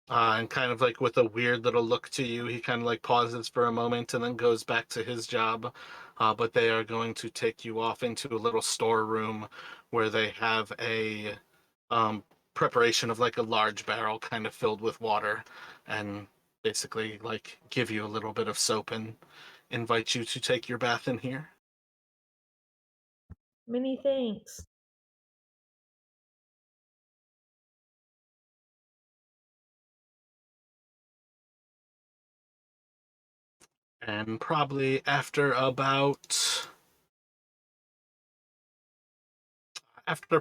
And kind of like with a weird little look to you, he kind of like pauses for a moment and then goes back to his job. But they are going to take you off into a little storeroom where they have a preparation of like a large barrel kind of filled with water. And basically like give you a little bit of soap and invite you to take your bath in here. Many thanks. And probably after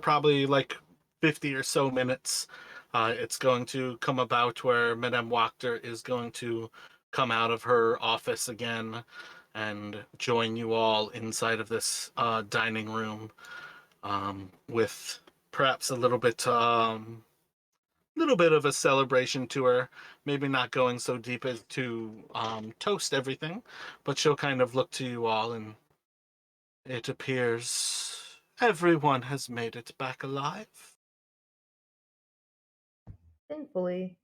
probably like 50 or so minutes, it's going to come about where Madame Wachter is going to come out of her office again and join you all inside of this dining room, with perhaps a little bit of a celebration to her. Maybe not going so deep as to toast everything, but she'll kind of look to you all, and it appears everyone has made it back alive. Thankfully.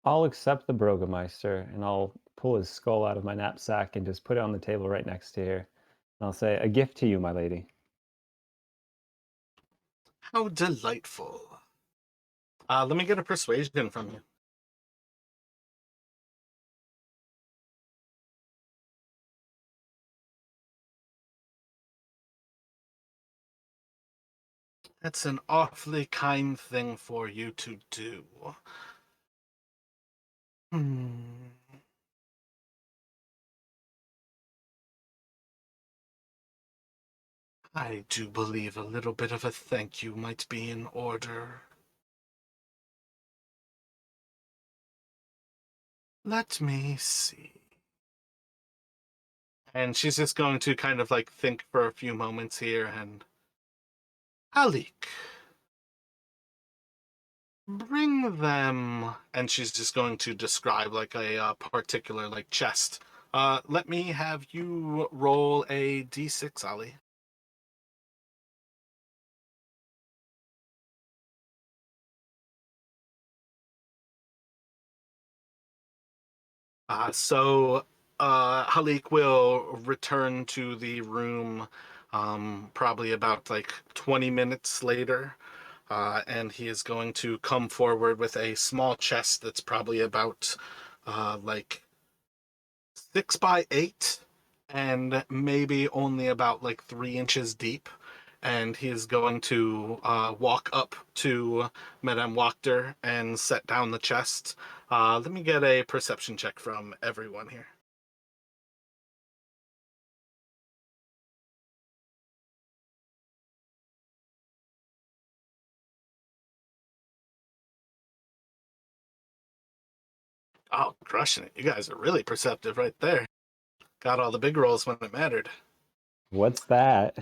I'll accept the Burgomaster, and I'll pull his skull out of my knapsack and just put it on the table right next to her. And I'll say, "A gift to you, my lady." How delightful. Let me get a persuasion from you. That's an awfully kind thing for you to do. Hmm. I do believe a little bit of a thank you might be in order. Let me see. And she's just going to kind of like think for a few moments here, and Halik, bring them. And she's just going to describe like a particular like chest. Let me have you roll a d6, Ali. Halik will return to the room probably about like 20 minutes later, and he is going to come forward with a small chest that's probably about like 6 by 8 and maybe only about like 3 inches deep. And he is going to walk up to Madame Wachter and set down the chest. Let me get a perception check from everyone here. Oh, crushing it. You guys are really perceptive right there. Got all the big rolls when it mattered. What's that?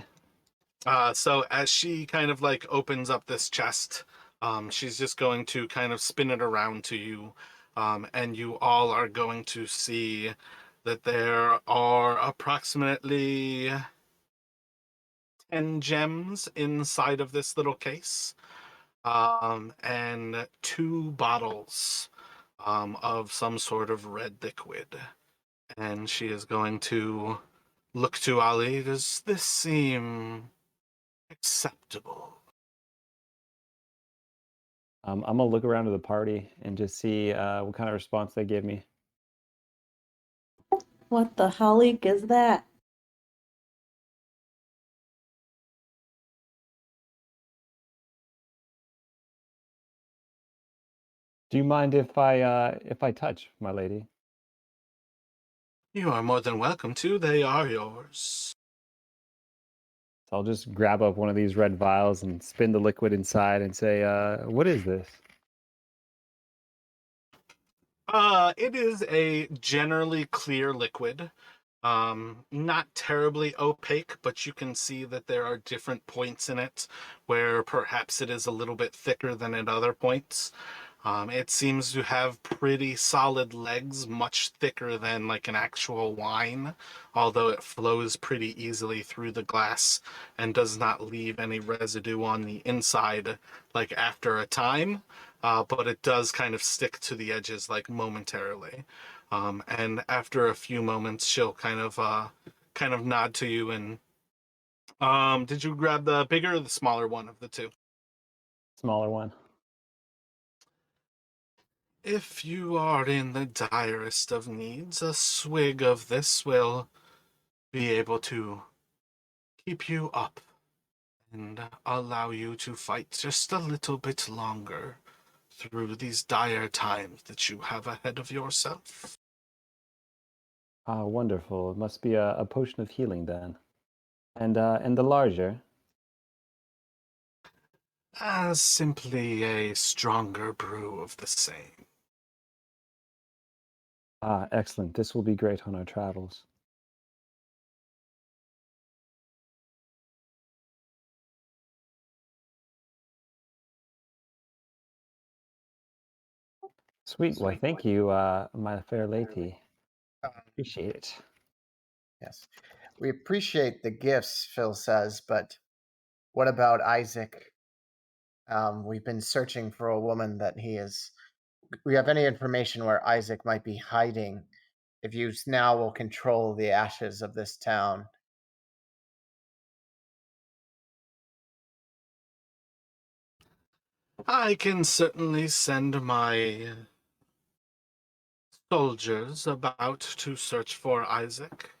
So as she kind of like opens up this chest, she's just going to kind of spin it around to you, and you all are going to see that there are approximately 10 gems inside of this little case, and 2 bottles of some sort of red liquid. And she is going to look to Ali. Does this seem acceptable? I'm gonna look around to the party and just see what kind of response they give me. What the Halik is that? Do you mind if I touch, my lady? You are more than welcome to. They are yours. So I'll just grab up one of these red vials and spin the liquid inside and say, "What is this?" It is a generally clear liquid. Not terribly opaque, but you can see that there are different points in it where perhaps it is a little bit thicker than at other points. It seems to have pretty solid legs, much thicker than like an actual wine, although it flows pretty easily through the glass and does not leave any residue on the inside like after a time. But it does kind of stick to the edges like momentarily. And after a few moments, she'll kind of nod to you and did you grab the bigger or the smaller one of the two? Smaller one. If you are in the direst of needs, a swig of this will be able to keep you up and allow you to fight just a little bit longer through these dire times that you have ahead of yourself. Ah, wonderful. It must be a potion of healing then. And the larger. As simply a stronger brew of the same. Ah, excellent. This will be great on our travels. Sweet. Well, thank you, my fair lady. Appreciate it. Yes. We appreciate the gifts, Phil says, but what about Isaac? We've been searching for a woman that he is. We have any information where Isaac might be hiding? If you now will control the ashes of this town. I can certainly send my soldiers about to search for Isaac,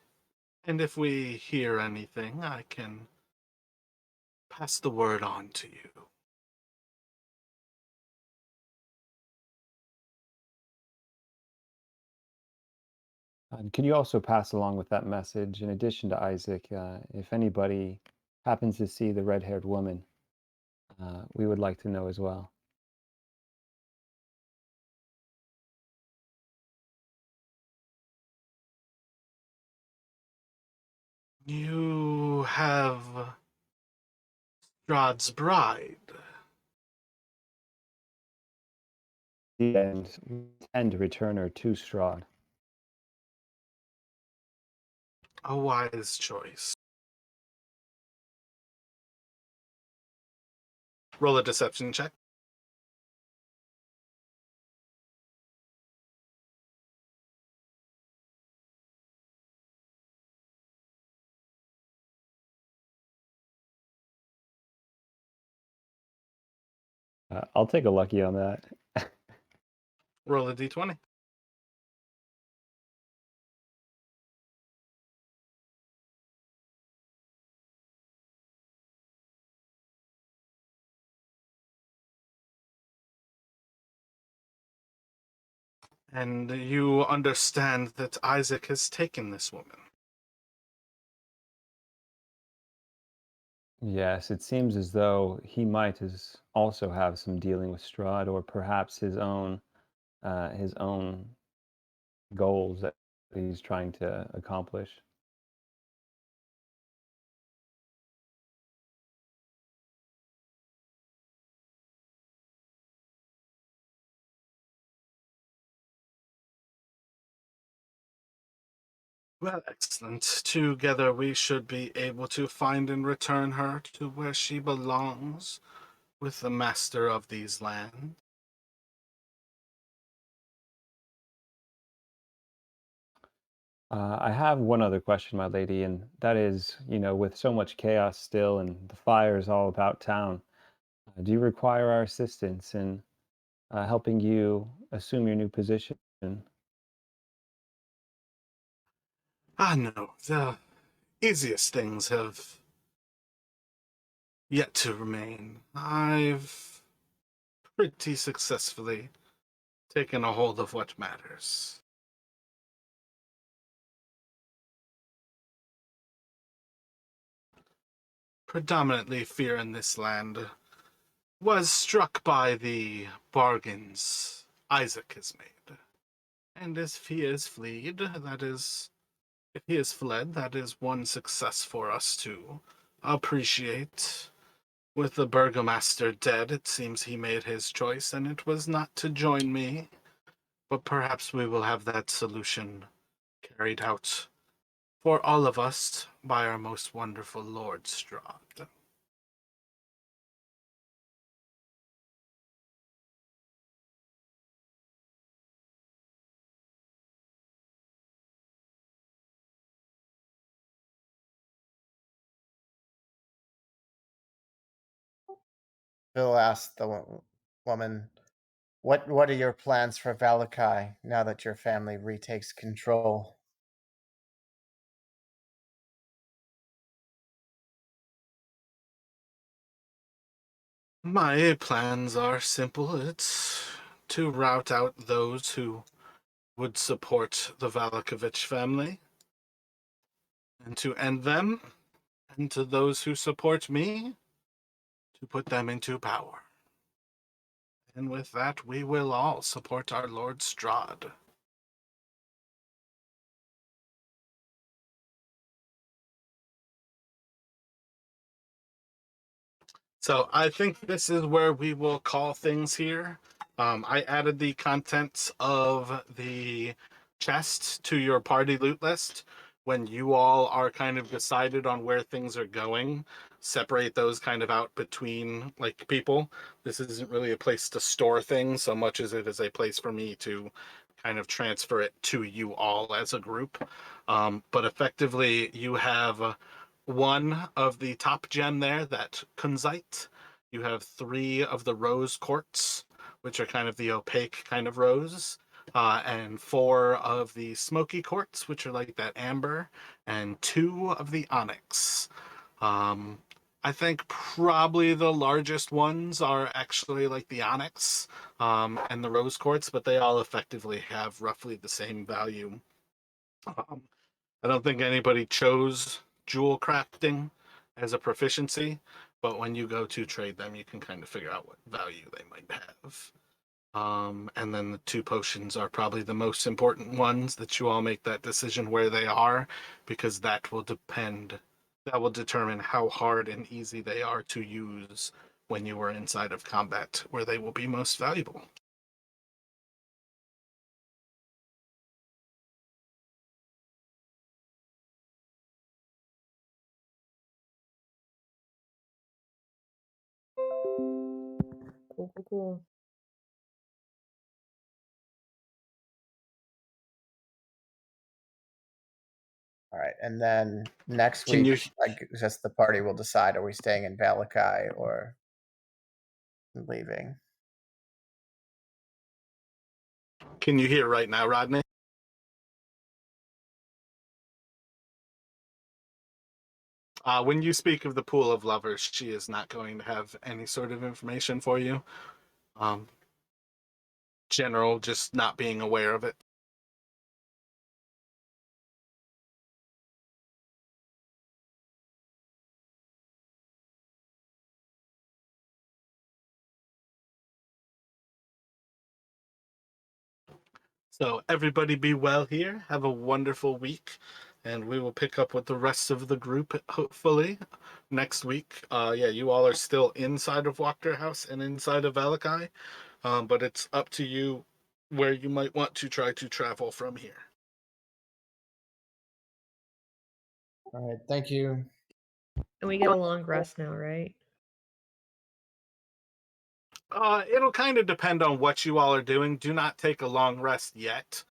and if we hear anything, I can pass the word on to you. Can you also pass along with that message, in addition to Isaac, if anybody happens to see the red-haired woman, we would like to know as well. You have Strahd's bride. And we intend to return her to Strahd. A wise choice. Roll a deception check. I'll take a lucky on that. Roll a d20. And you understand that Isaac has taken this woman. Yes, it seems as though he might also have some dealing with Strahd, or perhaps his own goals that he's trying to accomplish. Well, excellent. Together we should be able to find and return her to where she belongs, with the master of these lands. I have one other question, my lady, and that is, with so much chaos still and the fires all about town, do you require our assistance in helping you assume your new position? Ah, no, the easiest things have yet to remain. I've pretty successfully taken a hold of what matters. Predominantly fear in this land was struck by the bargains Isaac has made. And if he is if he has fled, that is one success for us to appreciate. With the Burgomaster dead, it seems he made his choice, and it was not to join me. But perhaps we will have that solution carried out for all of us by our most wonderful Lord Strahd. Phil asked the woman, What are your plans for Vallaki now that your family retakes control? My plans are simple. It's to rout out those who would support the Valakovich family, and to end them, and to those who support me, to put them into power. And with that, we will all support our Lord Strahd. So I think this is where we will call things here. I added the contents of the chest to your party loot list. When you all are kind of decided on where things are going, separate those kind of out between like people. This isn't really a place to store things so much as it is a place for me to kind of transfer it to you all as a group. But effectively, you have one of the top gem there, that kunzite. You have 3 of the rose quartz, which are kind of the opaque kind of rose, and 4 of the smoky quartz, which are like that amber, and 2 of the onyx. I think probably the largest ones are actually like the onyx and the rose quartz, but they all effectively have roughly the same value. Um, I don't think anybody chose jewel crafting as a proficiency, but when you go to trade them, you can kind of figure out what value they might have. And then the 2 potions are probably the most important ones that you all make that decision where they are, because that will determine how hard and easy they are to use when you are inside of combat, where they will be most valuable. Cool. All right, and then next Can you week, I guess the party will decide: are we staying in Vallaki or leaving? hear right now, Rodney? When you speak of the pool of lovers, she is not going to have any sort of information for you. General, just not being aware of it. So everybody be well here. Have a wonderful week. And we will pick up with the rest of the group, hopefully, next week. Yeah, you all are still inside of Wachter House and inside of Vallaki. But it's up to you where you might want to try to travel from here. All right, thank you. And we get a long rest now, right? It'll kind of depend on what you all are doing. Do not take a long rest yet.